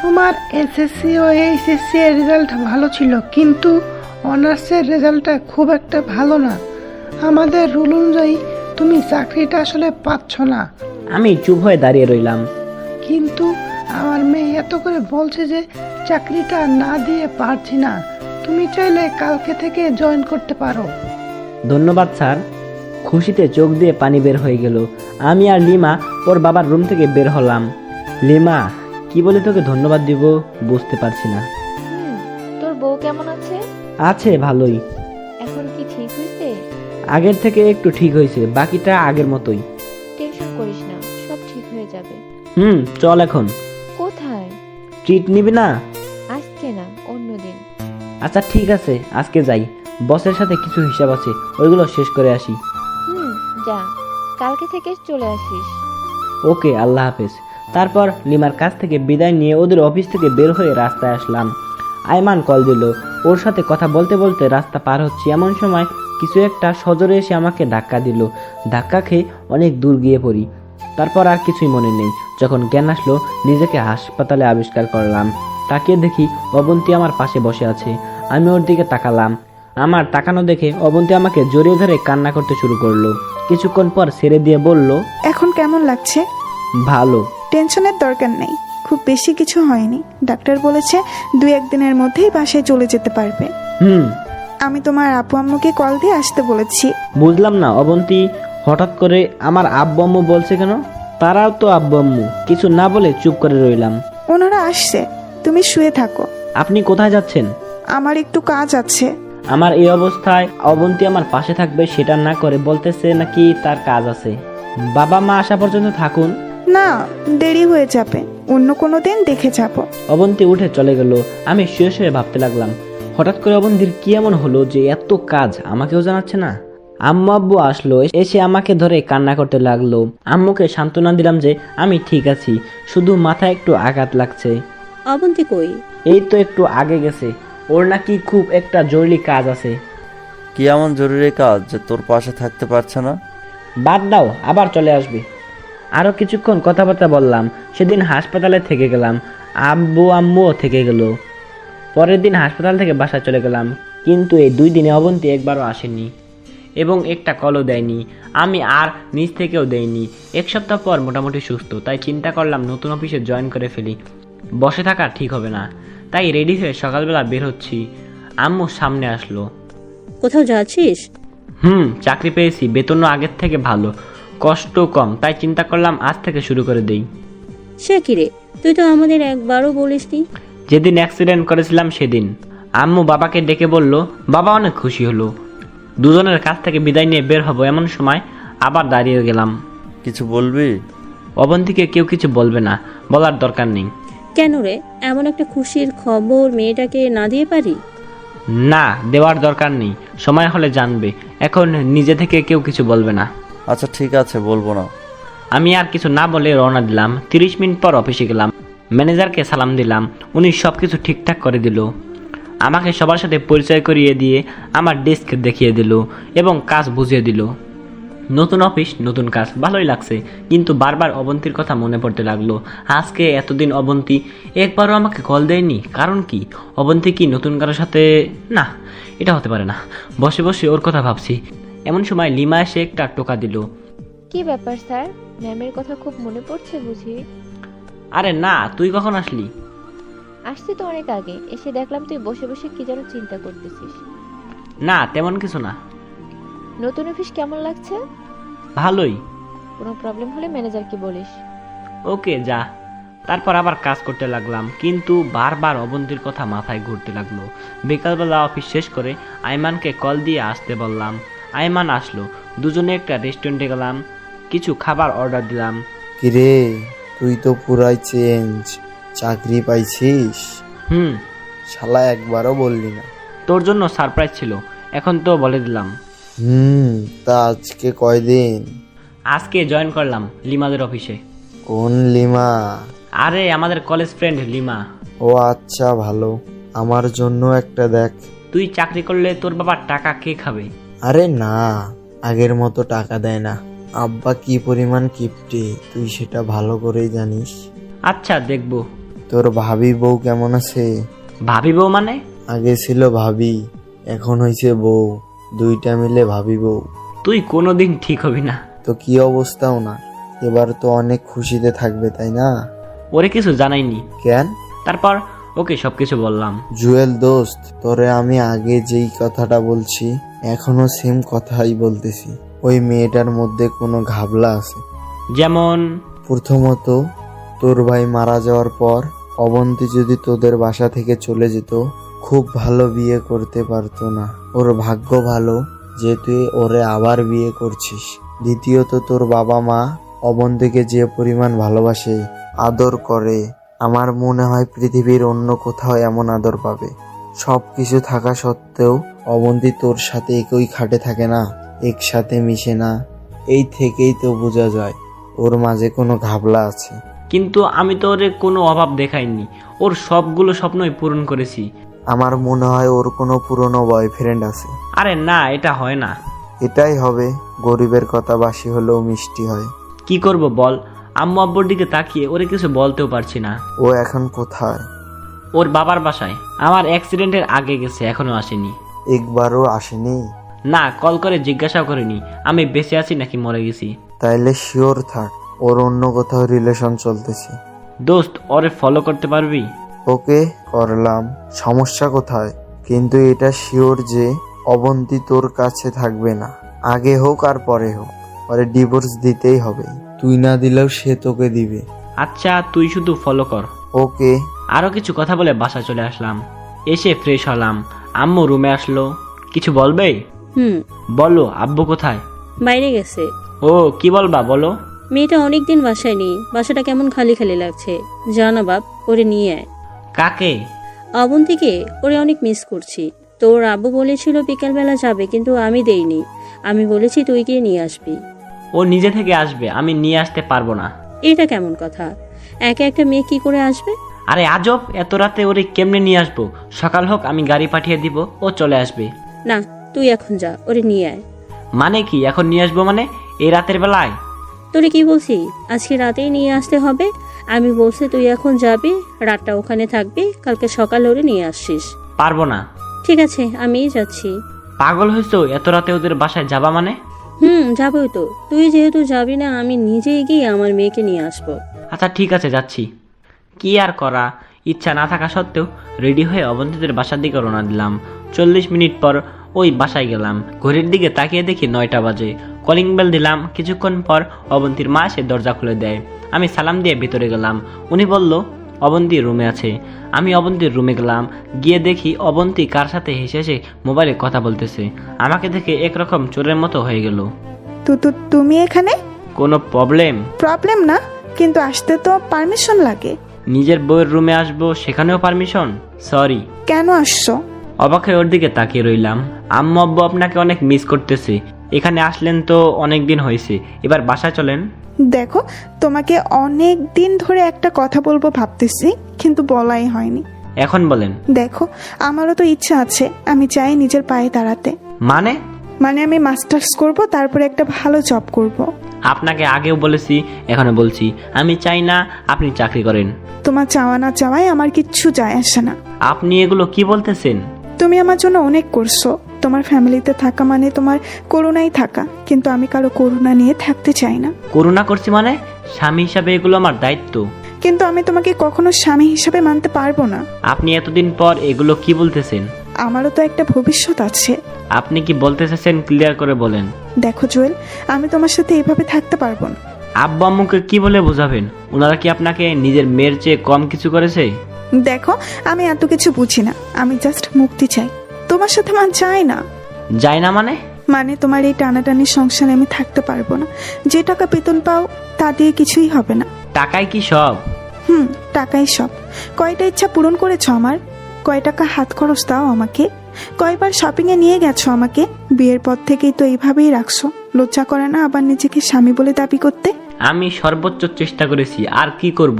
তোমার এসএসসি ও এইচএসসি এর রেজাল্ট ভালো ছিল, কিন্তু অনার্সের রেজাল্টটা খুব একটা ভালো না। আমাদের রুল অনুযায়ী তুমি চাকরিটা আসলে পাচ্ছ না। আমি চুপ হয়ে দাঁড়িয়ে রইলাম। কিন্তু আমার মেয়ে এত করে বলছে যে চাকরিটা না দিয়ে পারছি না। তুমি চাইলে কালকে থেকে জয়েন করতে পারো। ধন্যবাদ স্যার। খুশিতে চোখ দিয়ে পানি বের হয়ে গেল। আমি আর লিমা ওর বাবার রুম থেকে বের হলাম। লিমা, কি বলে তোকে ধন্যবাদ দিব বুঝতে পারছি না। তোর বউ কেমন আছে? আছে ভালোই। এখন কি ঠিক হয়েছে? আগের থেকে একটু ঠিক হয়েছে, বাকিটা আগের মতোই। টেনশন করিস না, সব ঠিক হয়ে যাবে। চল এখন। কোথায়? ট্রিট নিবি না? আজকে না, অন্যদিন। আচ্ছা ঠিক আছে, আজকে যাই। বসের সাথে কিছু হিসাব আছে, ওইগুলো শেষ করে আসি। যা, কালকে থেকে চলে আসিস। ওকে, আল্লাহ হাফেজ। তারপর লিমার কাছ থেকে বিদায় নিয়ে ওদের অফিস থেকে বের হয়ে রাস্তায় আসলাম। আয়মান কল দিল। ওর সাথে কথা বলতে বলতে রাস্তা পার হচ্ছি, এমন সময় কিছু একটা সজোরে এসে আমাকে ধাক্কা দিল। ধাক্কা খেয়ে অনেক দূর গিয়ে পড়ি। তারপর আর কিছুই মনে নেই। যখন জ্ঞান আসলো, নিজেকে হাসপাতালে আবিষ্কার করলাম। তাকিয়ে দেখি অবন্তী আমার পাশে বসে আছে। আমি ওর দিকে তাকালাম। আমার তাকানো দেখে অবন্তী আমাকে জড়িয়ে ধরে কান্না করতে শুরু করলো। কিছুক্ষণ পর ছেড়ে দিয়ে বলল, এখন কেমন লাগছে? ভালো। টেনশনের দরকার নেই, খুব বেশি কিছু হয়নি। ডাক্তার বলেছে 2-1 দিনের মধ্যেই বাসায় চলে যেতে পারবে। আমি তোমার আপু আম্মুকে কল দিয়ে আসতে বলেছি। বুঝলাম না অবন্তী হঠাৎ করে আমার আব্বু আম্মু বলছে কেন? তারাও তো আব্বু আম্মু। কিছু না বলে চুপ করে রইলাম। ওনারা আসছে, তুমি শুয়ে থাকো। আপনি কোথায় যাচ্ছেন? আমার একটু কাজ আছে। আমার এই অবস্থায় অবন্তী আমার পাশে থাকবে সেটা না করে বলতেছে নাকি তার কাজ আছে। বাবা মা আসা পর্যন্ত থাকুন। না, দেরি হয়ে যাবে, অন্য কোনো দিন দেখে যাবো। অবন্তী উঠে চলে গেল। আমি শুয়ে শুয়ে ভাবতে লাগলাম, হঠাৎ করে অবন্তীর কি এমন হলো যে এত কাজ আমাকেও জানাচ্ছে না। আম্মু আব্বু আসলো, এসে আমাকে ধরে কান্না করতে লাগলো। আম্মুকে সান্ত্বনা দিলাম যে আমি ঠিক আছি, শুধু মাথায় একটু আঘাত লাগছে। অবন্তী কই? এই তো একটু আগে গেছে, ওর নাকি খুব একটা জরুরি কাজ আছে। কি এমন জরুরি কাজ যে তোর পাশে থাকতে পারছে না? বাদ দাও, আবার চলে আসবে। আরো কিছুক্ষণ কথাবার্তা বললাম। সেদিন হাসপাতালে থেকে গেলাম, আব্বু আম্মুও থেকে গেল। পরের দিন হাসপাতাল থেকে বাসায় চলে গেলাম, কিন্তু এই 2 দিনে অবন্তী একবারও আসেনি এবং একটা কলও দেয়নি। আমি আর নিজ থেকেও দেয়নি। 1 সপ্তাহ পর মোটামুটি সুস্থ, তাই চিন্তা করলাম নতুন অফিসে জয়েন করে ফেলি। বসে থাকা ঠিক হবে না, তাই রেডি হয়ে সকালবেলা বের হচ্ছি। আম্মু সামনে আসলো। কোথাও যাচ্ছিস? চাকরি পেয়েছি, বেতনও আগের থেকে ভালো, কষ্ট কম, তাই চিন্তা করলাম আজ থেকে শুরু করে দেই। সে কিরে, তুই তো আমাদের একবারও বলিসনি। যেদিন অ্যাক্সিডেন্ট করেছিলাম সেদিন আম্মু বাবাকে ডেকে বলল। বাবা অনেক খুশি হলো। দুজনের কাছ থেকে বিদায় নিয়ে বের হব, এমন সময় আবার দাঁড়িয়ে গেলাম। কিছু বলবি? অবন্তীকে কেউ কিছু বলবে না, বলার দরকার নেই। কেন রে, এমন একটা খুশির খবর মেয়েটাকে না দিয়ে পারি? না, দেওয়ার দরকার নেই, সময় হলে জানবে। এখন নিজে থেকে কেউ কিছু বলবে না। আচ্ছা ঠিক আছে, বলবো না। আমি আর কিছু না বলে রওনা দিলাম। 30 মিনিট পর অফিসে গেলাম। ম্যানেজারকে সালাম দিলাম, উনি সব কিছু ঠিকঠাক করে দিল। আমাকে সবার সাথে পরিচয় করিয়ে দিয়ে আমার ডেস্ক দেখিয়ে দিল এবং কাজ বুঝিয়ে দিল। নতুন অফিস, নতুন কাজ, ভালোই লাগছে, কিন্তু বারবার অবন্তীর কথা মনে পড়তে লাগলো। আজকে এতদিন অবন্তী একবারও আমাকে কল দেয়নি, কারণ কি? অবন্তী কি নতুন কারোর সাথে? না, এটা হতে পারে না। বসে বসে ওর কথা ভাবছি, এমন সময় লিমা এসে একটা টোকা দিল। কি ব্যাপার স্যার, ম্যামের কথা খুব মনে পড়ছে বুঝি? আরে না, তুই কখন আসলি? আসছি তো অনেক আগে, এসে দেখলাম তুই বসে বসে কি যেন চিন্তা করতেছিস। না, তেমন কিছু না। নতুন অফিস কেমন লাগছে? ভালোই। কোনো প্রবলেম হলে ম্যানেজারকে বলিস। ওকে, যা। তারপর আবার কাজ করতে লাগলাম, কিন্তু বারবার অবন্তীর কথা মাথায় ঘুরতে লাগলো। বিকালবেলা অফিস শেষ করে আইমানকে কল দিয়ে আসতে বললাম। আইমান আসলো, দুজনে একটা রেস্টুরেন্টে গেলাম, কিছু খাবার অর্ডার দিলাম। কিরে, তুই তো পুরাই চেঞ্জ, চাকরি পাইছিস? শালা একবারও বললি না। তোর জন্য সারপ্রাইজ ছিল, এখন তো বলে দিলাম। তা আজকে কয়দিন? আজকে জয়েন করলাম লিমাদের অফিসে। কোন লিমা? আরে আমাদের কলেজ ফ্রেন্ড লিমা। ও আচ্ছা, ভালো। আমার জন্য একটা দেখ। তুই চাকরি করলে তোর বাবার টাকা কে খাবে? আরে না, আগের মতো টাকা দেয় না। আব্বা কি পরিমাণ কিপটে তুই সেটা ভালো করেই জানিস। আচ্ছা, দেখবো। তোর ভাবি বউ কেমন আছে? ভাবি বউ মানে? আগে ছিল ভাবি, এখন হয়েছে বউ, দুইটা মিলে ভাবি বউ। তুই কোনোদিন ঠিক হবি না। তো কি অবস্থাও না, এবার তো অনেক খুশিতে থাকবে তাই না? ওরে কিছু জানাইনি। কেন? তারপর ওকে সবকিছু বললাম। জুয়েল দোস্ত, তোরে আমি আগে যেই কথাটা বলছি এখনো সেম কথাই বলতেছি। ওই মেয়েটার মধ্যে কোনো ঘাবলা আছে। যেমন? প্রথমত, তোর ভাই মারা যাওয়ার পর অবন্তী যদি তোদের বাসা থেকে চলে যেত, খুব ভালো বিয়ে করতে পারতো না। ওর ভাগ্য ভালো যে তুই ওরে আবার বিয়ে করছিস। দ্বিতীয়ত, তোর বাবা মা অবন্তীকে যে পরিমাণ ভালোবাসে, আদর করে, আমার মনে হয় পৃথিবীর অন্য কোথাও এমন আদর পাবে। সব কিছু থাকা সত্ত্বেও অবন্তী তোর সাথে একই খাটে থাকে না, একসাথে মিশে না। এই থেকেই তো বোঝা যায় ওর মাঝে কোনো ঘাবলা আছে। কিন্তু আমি তো ওরে কোনো অভাব দেখাইনি, ওর সবগুলো স্বপ্নই পূরণ করেছি। আমার মনে হয় ওর কোনো পুরনো বয়ফ্রেন্ড আছে। আরে না, এটা হয় না। এটাই হবে, গরিবের কথা বাসি হলেও মিষ্টি হয়। কি করব বল, আম্মু আব্বুর দিকে তাকিয়ে ওরে কিছু বলতেও পারছি না। ও এখন কোথায়? ওর বাবার বাসায়। আমার অ্যাক্সিডেন্টের আগে গেছে, এখনো আসেনি। একবারও আসেনি? না, কল করে জিজ্ঞাসাও করিনি আমি বেঁচে আছি নাকি মরে গেছি। তাইলে শিওর থাক ওর অন্য কোথাও রিলেশন চলতেছে। দোস্ত, ওরে ফলো করতে পারবি? ওকে, করলাম। সমস্যা কোথায়? কিন্তু এটা শিওর যে অবন্তী তোর কাছে থাকবে না, আগে হোক আর পরে হোক, ওরে ডিভোর্স দিতেই হবে। তুই না দিলেও সে তোকে দিবে। আচ্ছা, তুই শুধু ফলো কর। ওকে। আরো কিছু কথা বলে বাসায় চলে আসলাম। এসে ফ্রেশ হলাম, আম্মু রুমে আসলো। কিছু বলবে? বলো, আব্বু কোথায়? বাইরে গেছে। ও, কি বলবা বলো। মেয়েটা অনেকদিন বাসায় নেই, বাসাটা কেমন খালি খালি লাগছে। জানা বাপ, ওরে নিয়ে আয়। কাকে? অবন্তীকে, ওরে অনেক মিস করছি। তোর আব্বু বলেছিল বিকালবেলা যাবে, কিন্তু আমি দেইনি। আমি বলেছি তুই গিয়ে নিয়ে আসবি। ও নিজে থেকে আসবে, আমি নিয়ে আসতে পারবো না। এটা কেমন কথা? একা একটা মেয়ে কি করে আসবে? আরে আজব, এত রাতে ওরে কেমনে নিয়ে আসবো? সকাল হোক, আমি গাড়ি পাঠিয়ে দিব, ও চলে আসবে। না, তুই এখন যা, ওরে নিয়ে আয়। মানে কি এখন নিয়ে আসবো মানে? এই রাতের বেলায়? তোরে কি বলছি, আজকে রাতেই নিয়ে আসতে হবে। আমি বলছি তুই এখন যাবি, রাতটা ওখানে থাকবি, কালকে সকালে ওরে নিয়ে আসছিস। পারবো না। ঠিক আছে, আমিই যাচ্ছি। পাগল হয়েছো? এত রাতে ওদের বাসায় যাবা মানে? যাবই তো। তুই যেহেতু যাবি না, আমি নিজেই গিয়ে আমার মেয়েকে নিয়ে আসবো। আচ্ছা ঠিক আছে, যাচ্ছি। কি আর করা, ইচ্ছা না থাকা সত্ত্বেও রেডি হয়ে অবন্তীদের বাসার দিকে রওনা দিলাম। 40 মিনিট পর ওই বাসায় গেলাম। ঘড়ির দিকে তাকিয়ে দেখি 9টা বাজে। কলিং বেল দিলাম। কিছুক্ষণ পর অবন্তীর মা এসে দরজা খুলে দেয়। আমি সালাম দিয়ে ভিতরে গেলাম। উনি বলল অবন্তী রুমে আছে। আমি অবন্তীর রুমে গেলাম। গিয়ে দেখি অবন্তী কার সাথে হেসে হেসে মোবাইলে কথা বলতেছে। আমাকে দেখে একরকম চোরের মতো হয়ে গেল। তুমি এখানে? কোনো প্রবলেম? প্রবলেম না, কিন্তু আসতে তো পারমিশন লাগে। নিজের বউয়ের রুমে আসবো, সেখানেও পারমিশন? সরি। কেন আসছো? অবাক হয়ে ওর দিকে তাকিয়ে রইলাম। আম্মু আব্বু আপনাকে অনেক মিস করতেছে। এখানে আসলেন তো অনেক দিন হয়েছে, এবার বাসায় চলেন। দেখো, তোমাকে অনেক দিন ধরে একটা কথা বলবো ভাবতেছি, কিন্তু বলাই হয়নি। এখন বলেন। দেখো, আমারও তো ইচ্ছা আছে, আমি চাই নিজের পায়ে দাঁড়াতে। মানে আমি মাস্টার্স করব, তারপরে একটা ভালো জব করব। আপনাকে আগেও বলেছি, এখনো বলছি, আমি চাই না আপনি চাকরি করেন। তোমার চাওয়া না চাওয়ায় আমার কিচ্ছু যায় আসে না। আপনি এগুলো কি বলতেছেন? তুমি আমার জন্য অনেক করছো। তোমার ফ্যামিলিতে থাকা মানে তোমার করুণাই থাকা, কিন্তু আমি কারো করুণা নিয়ে থাকতে চাই না। করুণা করছি মানে? স্বামী হিসাবে এগুলো আমার দায়িত্ব। কিন্তু আমি তোমাকে কখনো স্বামী হিসাবে মানতে পারবো না। আপনি এতদিন পর এগুলো কি বলতেছেন? আমারও তো একটা ভবিষ্যৎ আছে। আপনি কি বলতে চাচ্ছেন ক্লিয়ার করে বলেন। দেখো জুয়েল, আমি তোমার সাথে এভাবে থাকতে পারবো না। আব্বা আম্মুকে কি বলে বোঝাবেন? ওনারা কি আপনাকে নিজের মেয়ের চেয়ে কম কিছু করেছে? দেখো, আমি এত কিছু বুঝি না, আমি জাস্ট মুক্তি চাই। তোমার সাথে মান চাই না। যায় না মানে তোমার এই টানাটানি সংসারে আমি থাকতে পারবো না। যে টাকা বেতন পাও তা দিয়ে কিছুই হবে না। টাকাই কি সব? টাকাই সব। কয়টা ইচ্ছা পূরণ করেছো আমার? কয় টাকা হাত খরচ দাও আমাকে? কয়বার শপিং এ নিয়ে গেছো আমাকে? বিয়ের পর থেকেই তো এইভাবেই রাখছো। লজ্জা করে না আবার নিজেকে স্বামী বলে দাবি করতে? আমি সর্বোচ্চ চেষ্টা করেছি, আর কি করব?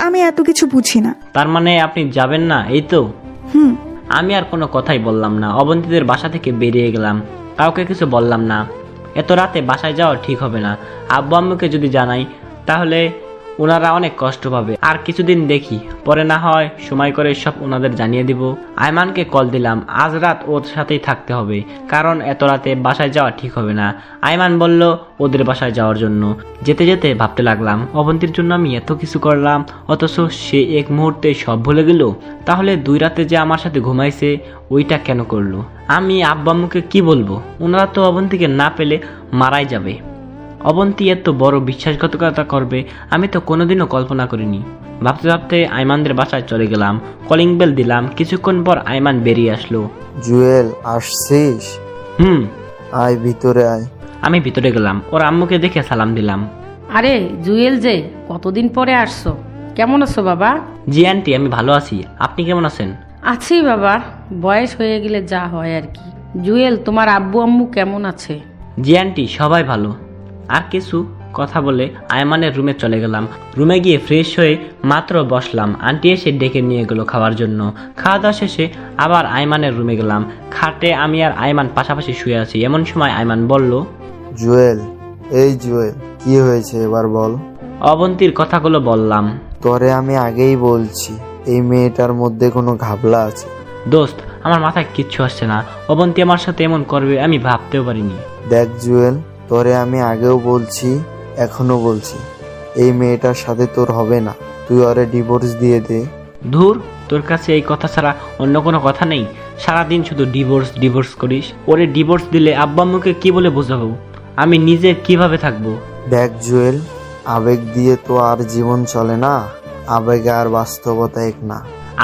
আমি এত কিছু বুঝি না। তার মানে আপনি যাবেন না, এই তো? আমি আর কোনো কথাই বললাম না। অবন্তীদের বাসা থেকে বেরিয়ে গেলাম, কাউকে কিছু বললাম না। এত রাতে বাসায় যাওয়া ঠিক হবে না। আব্বু আম্মুকে যদি জানাই তাহলে ওনারা অনেক কষ্ট পাবে। আর কিছুদিন দেখি, পরে না হয় সময় করে সব ওনাদের জানিয়ে দিব। আয়মানকে কল দিলাম, আজ রাত ওর সাথেই থাকতে হবে, কারণ এত রাতে বাসায় যাওয়া ঠিক হবে না। আয়মান বলল ওদের বাসায় যাওয়ার জন্য। যেতে যেতে ভাবতে লাগলাম, অবন্তীর জন্য আমি এত কিছু করলাম, অথচ সে এক মুহূর্তে সব ভুলে গেল। তাহলে 2 রাতে যে আমার সাথে ঘুমাইছে ওইটা কেন করলো? আমি আব্বু আম্মুকে কি বলবো? ওনারা তো অবন্তীকে না পেলে মারাই যাবে। অবন্তী এত বড় বিশ্বাসঘাতকতা করবে আমি তো কোনোদিনও কল্পনা করিনি। ভাবতে ভাবতে আয়মানদের বাসায় চলে গেলাম। কলিং বেল দিলাম, কিছুক্ষণ পর আয়মান বেরিয়ে আসলো। জুয়েল, আসছিস? আয় ভিতরে আয়। আমি ভিতরে গেলাম, ওর আম্মুকে দেখে সালাম দিলাম। আরে জুয়েল, যে কতদিন পরে আসছো, কেমন আছো বাবা? জি আন্টি, আমি ভালো আছি। আপনি কেমন আছেন? আছি বাবা, বয়স হয়ে গেলে যা হয় আর কি। জুয়েল, তোমার আব্বু আম্মু কেমন আছে? জি আন্টি, সবাই ভালো। আর কিছু কথা বলে আয়মানের রুমে চলে গেলাম। রুমে গিয়ে ফ্রেশ হয়ে মাত্র বসলাম, আন্টি এসে ডেকে নিয়ে গেল খাওয়ার জন্য। খাওয়া দাওয়া শেষে আবার আয়মানের রুমে গেলাম। খাটে আমি আর আয়মান পাশাপাশি শুয়ে আছি। এমন সময় আয়মান বলল, জুয়েল, এই জুয়েল, কি হয়েছে এবার বল। অবন্তীর কথাগুলো বললাম। তোরে আমি আগেই বলছি, এই মেয়েটার মধ্যে কোনো ঘাবলা আছে। দোস্ত, আমার মাথায় কিচ্ছু আসছে না। অবন্তী আমার সাথে এমন করবে আমি ভাবতেও পারিনি। দেখ জুয়েল, তোরে আমি আগেও বলছি, এখনো বলছি, এই মেয়েটার সাথে তোর হবে না। তুই ওরে ডিভোর্স দিয়ে দে। ধুর, তোর কাছে এই কথা ছাড়া অন্য কোনো কথা নেই? সারাদিন শুধু ডিভোর্স ডিভোর্স করিস। ওরে ডিভোর্স দিলে আব্বা আম্মুকে কি বলে বোঝাবো? আমি নিজে কিভাবে থাকবো? দেখ জুয়েল, আবেগ দিয়ে তো আর জীবন চলে না, আবেগ আর বাস্তবতা এক না।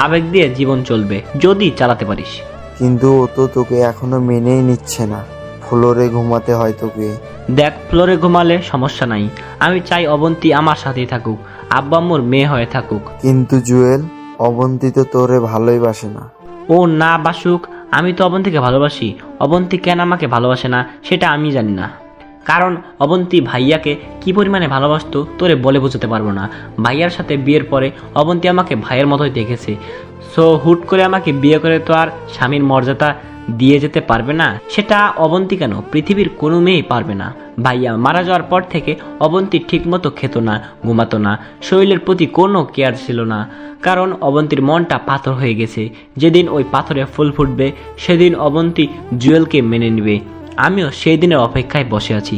আবেগ দিয়ে জীবন চলবে যদি চালাতে পারিস। কিন্তু ও তো তোকে এখনো মেনেই নিচ্ছে না। ফ্লোরে ঘুমাতে হয় তোকে। দেখ, ফ্লোরে ঘুমালে সমস্যা নাই, আমি চাই অবন্তী আমার সাথেই থাকুক, আব্বা আম্মুর মেয়ে হয়ে থাকুক। কিন্তু জুয়েল, অবন্তী তো তোরে ভালোই বাসে না। ও না বাসুক, আমি তো অবন্তীকে ভালোবাসি। অবন্তী কেন আমাকে ভালোবাসে না সেটা আমি জানি না, কারণ অবন্তী ভাইয়াকে কি পরিমাণে ভালোবাসতো তোরে বলে বোঝাতে পারবো না। ভাইয়ার সাথে বিয়ের পরে অবন্তী আমাকে ভাইয়ের মতোই দেখেছে। সো হুট করে আমাকে বিয়ে করে তো আর স্বামীর মর্যাদা দিয়ে যেতে পারবে না। সেটা অবন্তী কেন, পৃথিবীর কোনো মেয়েই পারবে না। ভাইয়া মারা যাওয়ার পর থেকে অবন্তী ঠিকমতো খেত না, ঘুমাতো না, শরীরের প্রতি কোনো কেয়ার ছিল না, কারণ অবন্তীর মনটা পাথর হয়ে গেছে। যেদিন ওই পাথরে ফুল ফুটবে সেদিন অবন্তী জুয়েলকে মেনে নেবে। আমিও সেই দিনের অপেক্ষায় বসে আছি।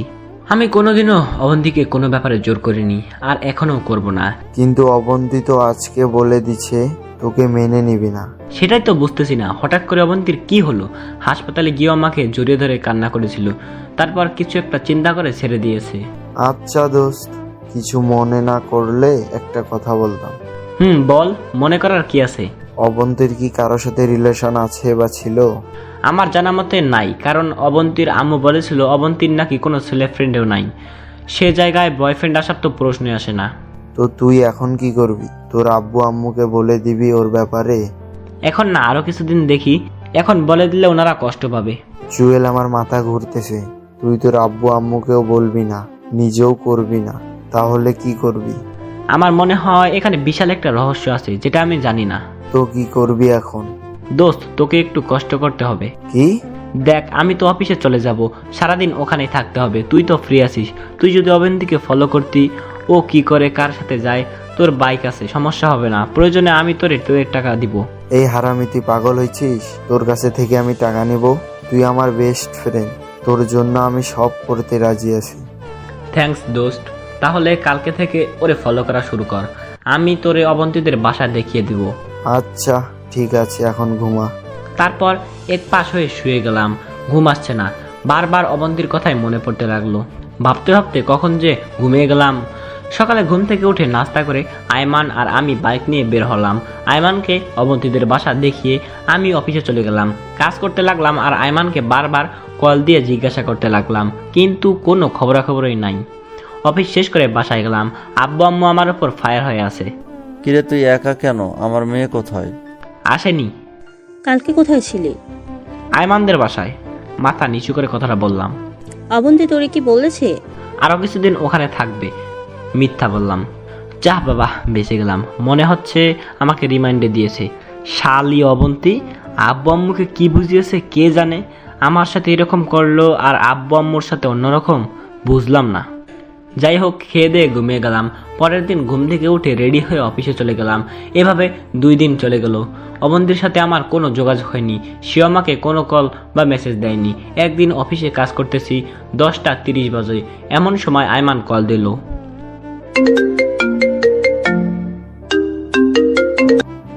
আমি কোনোদিনও অবন্তীকে কোনো ব্যাপারে জোর করিনি, আর এখনো করব না। কিন্তু অবন্তী তো আজকে বলে দিচ্ছে তোকে মেনে নিবি না। সেটাই তো বুঝতেছি না, হঠাৎ করে অবন্তীর কি হলো? হাসপাতালে গিয়ে আমাকে জড়িয়ে ধরে কান্না করেছিল, তারপর কিছু একটা চিন্তা করে ছেড়ে দিয়েছে। আচ্ছা দোস্ত, কিছু মনে না করলে একটা কথা বলতাম। বল, মনে করার কি আছে? অবন্তীর কি কারোর সাথে রিলেশন আছে বা ছিল? আমার জানা মতে নাই, কারণ অবন্তীর আম্মু বলেছিল অবন্তীর নাকি কোনো ছেলে ফ্রেন্ডও নাই। সে জায়গায় বয়ফ্রেন্ড আসার তো প্রশ্নই আসে না। তো তুই এখন কি করবি? তোর আব্বু আম্মুকে বলে দিবি ওর ব্যাপারে? এখন না, আরো কিছুদিন দেখি। এখন বলে দিলে ওনারা কষ্ট পাবে। জুয়েল, আমার মাথা ঘুরতেছে। তুই তোর আব্বু আম্মুকেও বলবি না, নিজেও করবি না, তাহলে কি করবি? আমার মনে হয় এখানে বিশাল একটা রহস্য আছে যেটা আমি জানি না। তো কি করবি এখন? দোস্ত, তোকে একটু কষ্ট করতে হবে। কি? দেখ, আমি তো অফিসে চলে যাব, সারাদিন ওখানেই থাকতে হবে। তুই তো ফ্রি আছিস, তুই যদি অবন্তীকে ফলো করতি, ও কি করে কার সাথে যায়, তোর বাইক আছে, সমস্যা হবে না। প্রয়োজনে আমি তোর টাকা দিব। এই হারামি, তুই পাগল হয়েছিস? তোর কাছে থেকে আমি টাকা নেব? তুই আমার বেস্ট ফ্রেন্ড, তোর জন্য আমি সব করতে রাজি আছি। থ্যাঙ্কস দোস্ত। তাহলে কালকে থেকে ওরে ফলো করা শুরু কর, আমি তোরে অবন্তীদের বাসা দেখিয়ে দিব। আচ্ছা ঠিক আছে, এখন ঘুমা। তারপর এক পাশ হয়ে শুয়ে গেলাম। ঘুম আসছে না, বারবার অবন্তীর কথাই মনে পড়তে লাগলো। ভাবতে ভাবতে কখন যে ঘুমিয়ে গেলাম। সকালে ঘুম থেকে উঠে নাস্তা করে আয়মান আর আমি বাইক নিয়ে বের হলাম। আয়মানকে অবন্তীদের বাসা দেখিয়ে আমি অফিসে চলে গেলাম। কাজ করতে লাগলাম আর আয়মানকে বারবার কল দিয়ে জিজ্ঞাসা করতে লাগলাম, কিন্তু কোনো খবরাখবরই নাই। অফিস শেষ করে বাসায় গেলাম। আব্বু আম্মু আমার উপর ফায়ার হয়ে আছে। কিরে তুই একা কেন? আমার মেয়ে কোথায়? আসেনি। কালকে কোথায় ছিলি? আয়মানদের বাসায়। মাথা নিচু করে কথাটা বললাম। অবন্তী তোরে কি বলেছে? আরো কিছুদিন ওখানে থাকবে। মিথ্যা বললাম। যাহ বাবা, বেঁচে গেলাম। মনে হচ্ছে আমাকে রিমাইন্ডে দিয়েছে। শালি অবন্তী আব্বু আম্মুকে কি বুঝিয়েছে কে জানে, আমার সাথে এরকম করলো আর আব্বু আম্মুর সাথে অন্যরকম, বুঝলাম না। যাই হোক, খেয়ে দিয়ে ঘুমিয়ে গেলাম। পরের দিন ঘুম থেকে উঠে রেডি হয়ে অফিসে চলে গেলাম। এভাবে 2 দিন চলে গেল। অবন্তীর সাথে আমার কোনো যোগাযোগ হয়নি, সে আমাকে কোনো কল বা মেসেজ দেয়নি। একদিন অফিসে কাজ করতেছি, 10:30 বাজে। এমন সময় আয়মান কল দিল।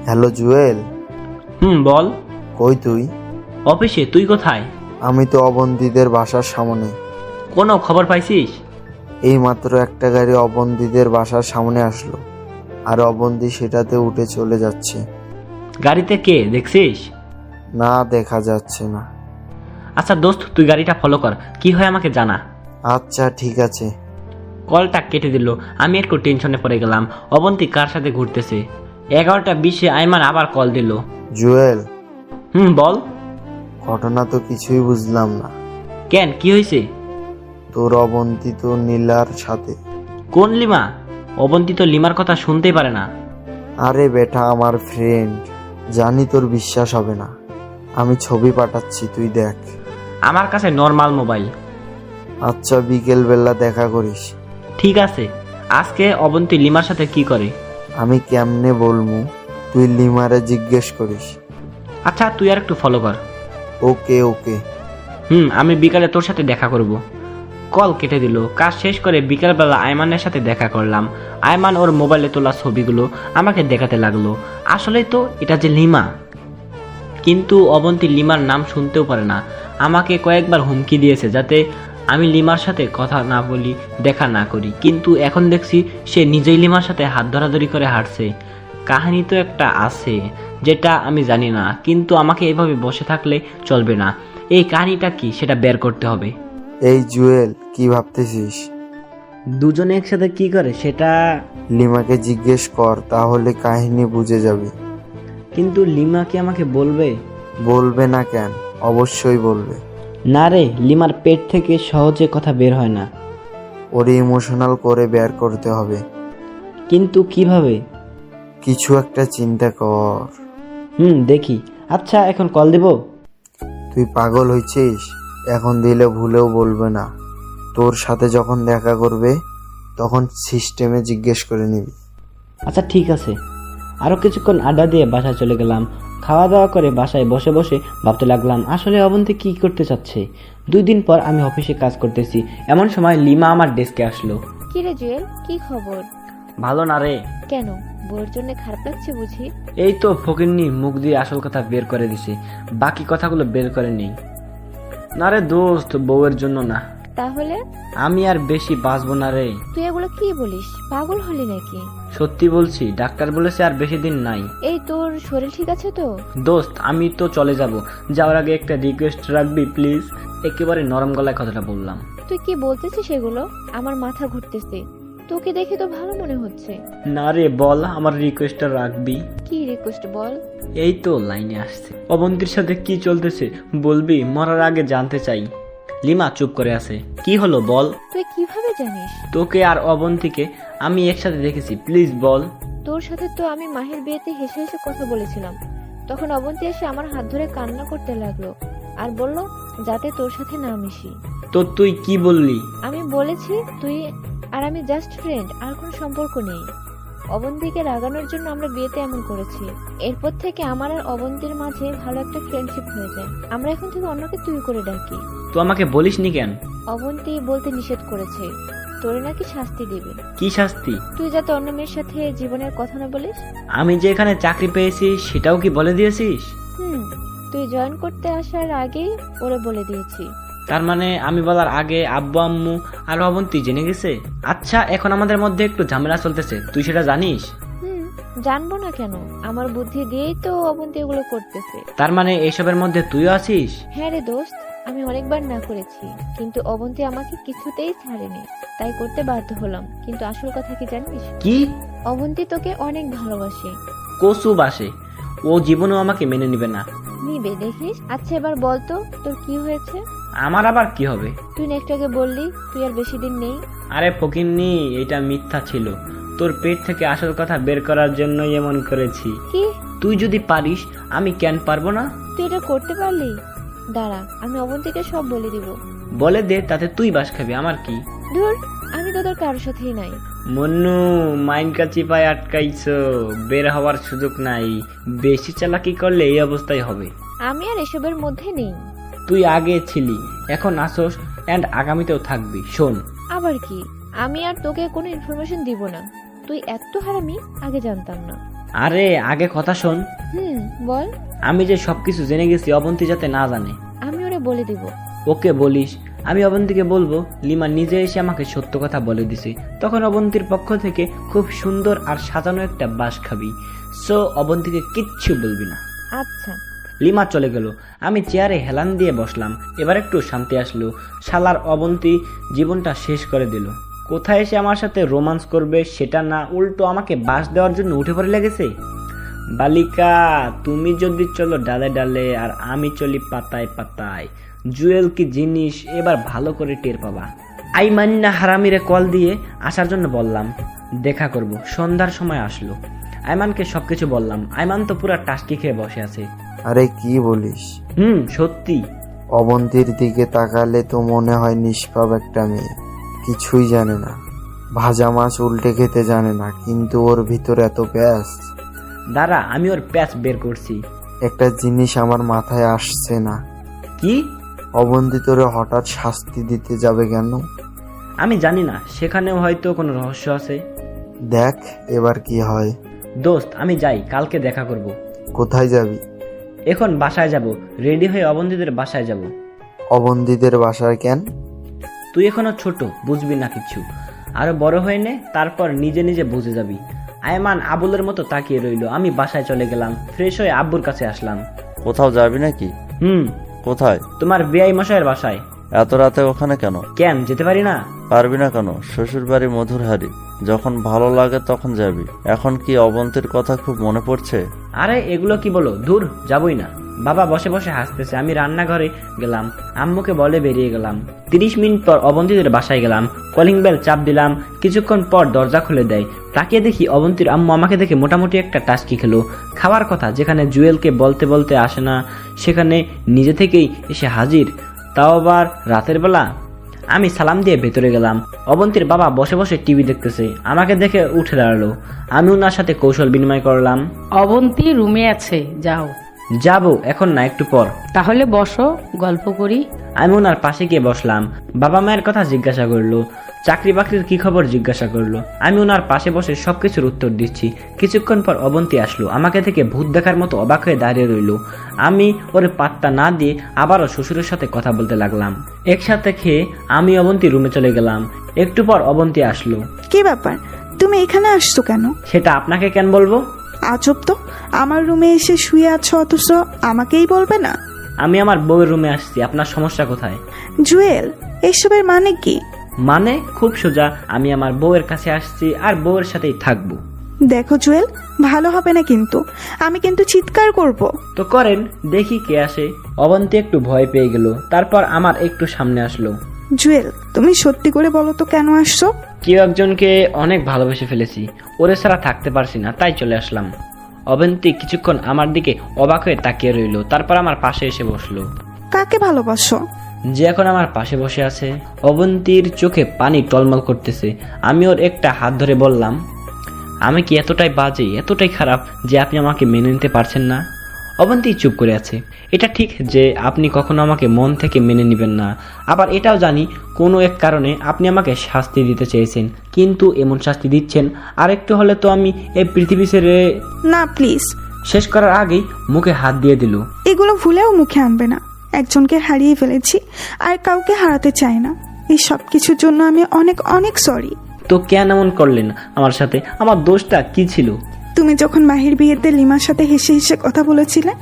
হ্যালো জুয়েল। বল। কই তুই? অফিসে। তুই কোথায়? আমি তো অবন্তীদের বাসার সামনে। কোনো খবর পাইছিস? এই মাত্র একটা গাড়ি অবন্তীদের বাসার সামনে আসলো, আর অবন্তী সেটাতে উঠে চলে যাচ্ছে। গাড়িতে কে দেখছিস? না, দেখা যাচ্ছে না। আচ্ছা দোস্ত, তুই গাড়িটা ফলো কর, কি হয় আমাকে জানা। আচ্ছা ঠিক আছে। কলটা কেটে দিল। আমি একটু টেনশনে পড়ে গেলাম। অবন্তী কার সাথে ঘুরতেছে। 11:20 আয়মান আবার কল দিল। জুয়েল। বল। ঘটনা তো কিছুই বুঝলাম না। কেন, কি হয়েছে? তোর অবন্তী তো নীলার সাথে। কোন লিমা? অবন্তী তো লিমার কথা শুনতেই পারে না। আরে বেটা, আমার ফ্রেন্ড, জানি তোর বিশ্বাস হবে না। আমি ছবি পাঠাচ্ছি, তুই দেখ। আমার কাছে নর্মাল মোবাইল। আচ্ছা, বিকেল বেলা দেখা করিস। ঠিক আছে। আজকে অবন্তী লিমার সাথে কি করে? আমি কেমনে বলবো, তুই লিমারে জিজ্ঞেস করিস। আচ্ছা, তুই আর একটু ফলো কর। ওকে ওকে। আমি বিকালে তোর সাথে দেখা করব। কল কেটে দিল। কাজ শেষ করে বিকালবেলা আয়মানের সাথে দেখা করলাম। আয়মান ওর মোবাইলে তোলা ছবিগুলো আমাকে দেখাতে লাগলো। আসলেই তো এটা যে লিমা। কিন্তু অবন্তী লিমার নাম শুনতেও পারে না। আমাকে কয়েকবার হুমকি দিয়েছে যাতে আমি লিমার সাথে কথা না বলি, দেখা না করি। কিন্তু এখন দেখছি সে নিজেই লিমার সাথে হাত ধরাধরি করে হাঁটছে। কাহিনী তো একটা আছে যেটা আমি জানি না, কিন্তু আমাকে এভাবে বসে থাকলে চলবে না। এই কাহিনীটা কি সেটা বের করতে হবে। এই জুয়েল, কি ভাবতেছিস? দুজনে একসাথে কি করে সেটা? লিমাকে জিজ্ঞেস কর, তাহলে কাহিনী বুঝে যাবে। কিন্তু লিমা কি আমাকে বলবে? বলবে না কেন? অবশ্যই বলবে। না রে, লিমার পেট থেকে সহজে কথা বের হয় না। ওরে ইমোশনাল করে বের করতে হবে। কিন্তু কিভাবে? কিছু একটা চিন্তা কর। দেখি। আচ্ছা, এখন কল দেব? তুই পাগল হয়েছিস? এখন দিলে ভুলেও বলবে না। তোর সাথে যখন দেখা করবে তখন সিস্টেমে জিজ্ঞেস করে নিবি। আচ্ছা ঠিক আছে। আরো কিছুক্ষণ আড্ডা দিয়ে বাসায় চলে গেলাম। খাওয়া দাওয়া করে বাসায় বসে বসে ভাবতে লাগলাম আসলে অবন্তী কি করতে চাচ্ছে। 2 দিন পর আমি অফিসে কাজ করতেছি, এমন সময় লিমা আমার ডেস্কে আসলো। কি রে জুয়েল, কি খবর? ভালো না রে। কেন, বউয়ের জন্য খারাপ লাগছে বুঝি? এই তো ফকিন্নি মুখ দিয়ে আসল কথা বের করে দিছে, বাকি কথাগুলো বের করে নেই। না রে দোস্ত, বউয়ের জন্য না। তাহলে? আমি আর বেশি বাঁচবো না রে। তুই এগুলো কি বলিস? পাগল হলি নাকি? সত্যি বলছি, ডাক্তার বলেছে আর বেশি দিন নাই। এই তোর শরীর ঠিক আছে তো? দোস্ত, আমি তো চলে যাব, যাওয়ার আগে একটা রিকোয়েস্ট রাখবি প্লিজ। একেবারে নরম গলায় কথাটা বললাম। তুই কি বলতেছিস এগুলো? আমার মাথা ঘুরতেছে। তোকে দেখে তো ভালো মনে হচ্ছে। না রে, বল, আমার রিকোয়েস্টটা রাখবি। কি রিকোয়েস্ট বল? এই তো লাইনে আসছে। অবন্তীর সাথে কি চলতেছে বলবি? মরার আগে জানতে চাই। লিমা চুপ করে আছে। কি হলো বল? তুই কিভাবে জানিস? তোকে আর অবন্তীকে আমি একসাথে দেখেছি, প্লিজ বল। তোর সাথে তো আমি মাহির বিয়েতে হেসে হেসে কথা বলেছিলাম। তখন অবন্তী এসে আমার হাত ধরে কান্না করতে লাগলো আর বলল যাতে তোর সাথে না মিশি। তো তুই কি বললি? আমি বলেছি তুই আর আমি জাস্ট ফ্রেন্ড, আর কোনো সম্পর্ক নেই। অবন্তীকে রাগানোর জন্য আমরা বিয়েতে এমন করেছি। এরপর থেকে আমার আর অবন্তীর মাঝে ভালো একটা ফ্রেন্ডশিপ হয়ে যায়। আমরা এখন থেকে অন্যকে তুই করে ডাকি। তো আমাকে বলিসনি কেন? অবন্তী বলতে নিষেধ করেছে, তোরে নাকি শাস্তি দেবে। কি শাস্তি? তুই যাতে অন্য মেয়ের সাথে জীবনের কথা না বলিস। আমি যে এখানে চাকরি পেয়েছি সেটাও কি বলে দিয়েছিস? তুই জয়েন করতে আসার আগেই ওরে বলে দিয়েছি। তার মানে আমি বলার আগে আব্বু আম্মু আর অবন্তী জেনে গেছে? আচ্ছা, এখন আমাদের মধ্যে একটু ঝামেলা চলতেছে, তুই সেটা জানিস? জানবো না কেন, আমার বুদ্ধি দিয়েই তো অবন্তী এগুলো করতেছে। তার মানে এইসবের মধ্যে তুইও আছিস? হ্যাঁ রে দোস্ত, আমি অনেকবার না করেছি, কিন্তু অবন্তী আমাকে কিছুতেই ছাড়েনি, তাই করতে বাধ্য হলাম। কিন্তু আসল কথা কি জানিস? কি? অবন্তী তোকে অনেক ভালোবাসে। কসু বাসে, ও জীবনেও আমাকে মেনে নিবে না। নিবে দেখিস। আচ্ছা এবার বলতো তোর কি হয়েছে? আমার আবার কি হবে? তুই না একটু আগে বললি তুই আর বেশি দিন নেই। আরে ফকিন্নি, এটা মিথ্যা ছিল। তোর পেট থেকে আসল কথা বের করার জন্যই এমন করেছি। কি? তুই যদি পারিস, আমি কেন পারবো না? তুই এটা করতে পারলি? দাঁড়া, আমি অবন্তীকে সব বলে দিব। বলে দে, তাতে তুই বাস খাবি, আমার কি? ধুর, আমি তোদের কারোর সাথেই নাই। মন্নু, মাইনকা চিপায় আটকাইছো, বের হওয়ার সুযোগ নাই। বেশি চালাকি করলে এই অবস্থাই হবে। আমি আর এসবের মধ্যে নেই। তুই আগে ছিলি, এখন আসোস, এন্ড আগামীতেও থাকবি। শোন। আবার কি? আমি আর তোকে কোনো ইনফরমেশন দিব না। তুই এত হারামি আগে জানতাম না। আরে আগে কথা শোন। বল। আমি যে সবকিছু জেনে গেছি, অবন্তী যাতে না জানে। আমি ওরে বলে দিব। ওকে বলিস। আমি অবন্তীকে বলবো লিমা নিজে এসে আমাকে সত্য কথা বলে দিছে। তখন অবন্তীর পক্ষ থেকে খুব সুন্দর আর সাজানো একটা বাস খাবি। সো অবন্তীকে কিচ্ছু বলবি না। আচ্ছা। লিমা চলে গেল। আমি চেয়ারে হেলান দিয়ে বসলাম। এবার একটু শান্তি আসলো। শালার অবন্তী জীবনটা শেষ করে দিল। কোথায় এসে আমার সাথে রোমান্স করবে সেটা না, উল্টো আমাকে বাস দেওয়ার জন্য উঠে পড়ে লেগেছে। বালিকা, তুমি যদি চলো ডালে ডালে আর আমি চলি পাতায় পাতায়, জুয়েল কি জিনিস এবার ভালো করে টের পাবা। আইমান্না হারামিরে কল দিয়ে আসার জন্য বললাম, দেখা করব। সন্ধ্যার সময় আসলো। আইমানকে সবকিছু বললাম। আইমান তো পুরা টাস্কি খেয়ে বসে আছে। আরে কি বলিস? সত্যি। অবন্তীর দিকে তাকালে তো মনে হয় নিষ্পাপ একটা মেয়ে, কিছুই জানে না, ভাজা মাছ উল্টে খেতে জানে না, কিন্তু ওর ভিতরে এত প্যাঁচ। দাঁড়া, আমি ওর প্যাচ বের করছি। একটা জিনিস আমার মাথায় আসছে না। কি? অবন্তী তোরে হঠাৎ শাস্তি দিতে যাবে কেন? আমি জানি না, সেখানেও হয়তো কোনো রহস্য আছে। দেখ এবার কি হয়। দোস্ত, আমি যাই, কালকে দেখা করব। কোথায় যাবি? এখন বাসায় যাব, রেডি হয়ে অবন্তীদের বাসায় যাব। অবন্তীদের বাসায় কেন? তুই এখনো ছোট, বুঝবি না কিছু। আরো বড় হয়ে নে, তারপর নিজে নিজে বুঝে যাবি। আয়মান আবুলের মতো তাকিয়ে রইল। আমি বাসায় চলে গেলাম। ফ্রেশ হয়ে আব্বুর কাছে আসলাম। কোথাও যাবি নাকি? কোথায়? তোমার বেআই মশাইয়ের বাসায়। এত রাতে ওখানে কেন? কেন যেতে পারি না? পারবি না কেন? শ্বশুর বাড়ি মধুর হাড়ি, যখন ভালো লাগে তখন যাবি। এখন কি অবন্তীর কথা খুব মনে পড়ছে? আরে এগুলো কি বলো, দূর, যাবই না। বাবা বসে বসে হাসতেছে। আমি রান্নাঘরে গেলাম, আম্মুকে বলে বেরিয়ে গেলাম। 30 মিনিট পর অবন্তীদের বাসায় গেলাম। কলিং বেল চাপ দিলাম। কিছুক্ষণ পর দরজা খুলে দেয়। তাকিয়ে দেখি অবন্তীর আম্মু আমাকে দেখে মোটামুটি একটা টাস্কি খেলো। খাওয়ার কথা যেখানে জুয়েলকে বলতে বলতে আসে না, সেখানে নিজে থেকেই এসে হাজির, তাও আবার রাতের বেলা। আমি সালাম দিয়ে ভেতরে গেলাম। অবন্তীর বাবা বসে বসে টিভি দেখতেছে। আমাকে দেখে উঠে দাঁড়ালো। আমি ওনার সাথে কৌশল বিনিময় করলাম। অবন্তী রুমে আছে, যাও। যাবো, এখন না, একটু পর। তাহলে বসো, গল্প করি। আমি ওনার পাশে গিয়ে বসলাম। বাবা মায়ের কথা জিজ্ঞাসা করলো, চাকরি বাকরির কি খবর জিজ্ঞাসা করলো। আমি ওনার পাশে বসে সবকিছুর উত্তর দিচ্ছি। কিছুক্ষণ পর অবন্তী আসলো। আমাকে থেকে ভূত দেখার মতো অবাক হয়ে দাঁড়িয়ে রইল। আমি ওর পাত্তা না দিয়ে আবারও শ্বশুরের সাথে কথা বলতে লাগলাম। একসাথে খেয়ে আমি অবন্তী রুমে চলে গেলাম। একটু পর অবন্তী আসলো। কি ব্যাপার, তুমি এখানে আসছো কেন? সেটা আপনাকে কেন বলবো? আজব তো, আমার রুমে এসে শুয়ে আছো অথচ আমাকেই বলবে না? আমি আমার বউয়ের রুমে আসছি, আপনার সমস্যা কোথায়? জুয়েল, এসবের মানে কি? মানে খুব সোজা, আমি আমার বউয়ের কাছে আসছি আর বউয়ের সাথেই থাকবো। দেখো জুয়েল, ভালো হবে না কিন্তু, আমি কিন্তু চিৎকার করব। তো করেন, দেখি কে আসে। অবন্তী একটু ভয় পেয়ে গেল, তারপর আমার একটু সামনে আসলো। জুয়েল, তুমি সত্যি করে বলো তো কেন আসছো? কেউ একজনকে অনেক ভালোবেসে ফেলেছি, ওরে ছাড়া থাকতে পারছি না, তাই চলে আসলাম। অবন্তী কিছুক্ষণ আমার দিকে অবাক হয়ে তাকিয়ে রইল, তারপর আমার পাশে এসে বসলো। কাকে ভালোবাসো? যে এখন আমার পাশে বসে আছে। অবন্তীর চোখে পানি টলমল করতেছে। আমি ওর একটা হাত ধরে বললাম, আমি কি এতটাই বাজে, এতটাই খারাপ যে আপনি আমাকে মেনে নিতে পারছেন না? অবন্তী চুপ করে আছে। এটা ঠিক যে আপনি কখনো আমাকে মন থেকে মেনে নেবেন না, আবার এটাও জানি কোনো এক কারণে আপনি আমাকে শাস্তি দিতে চেয়েছেন, কিন্তু এমন শাস্তি দিচ্ছেন আরেকটু হলে তো আমি এই পৃথিবী ছেড়ে। না প্লিজ। শেষ করার আগেই মুখে হাত দিয়ে দিল। এগুলো ভুলেও মুখে আনবে না। একজনকে হারিয়ে ফেলেছি, আর কাউকে হারাতে চাই না। এই সব কিছুর জন্য আমি অনেক অনেক সরি। তো কেন এমন করলেন আমার সাথে? আমার দোষটা কি ছিল? তুমি যখন মাহির বিয়েতে লিমার সাথে হেসে হেসে কথা বলেছিলে,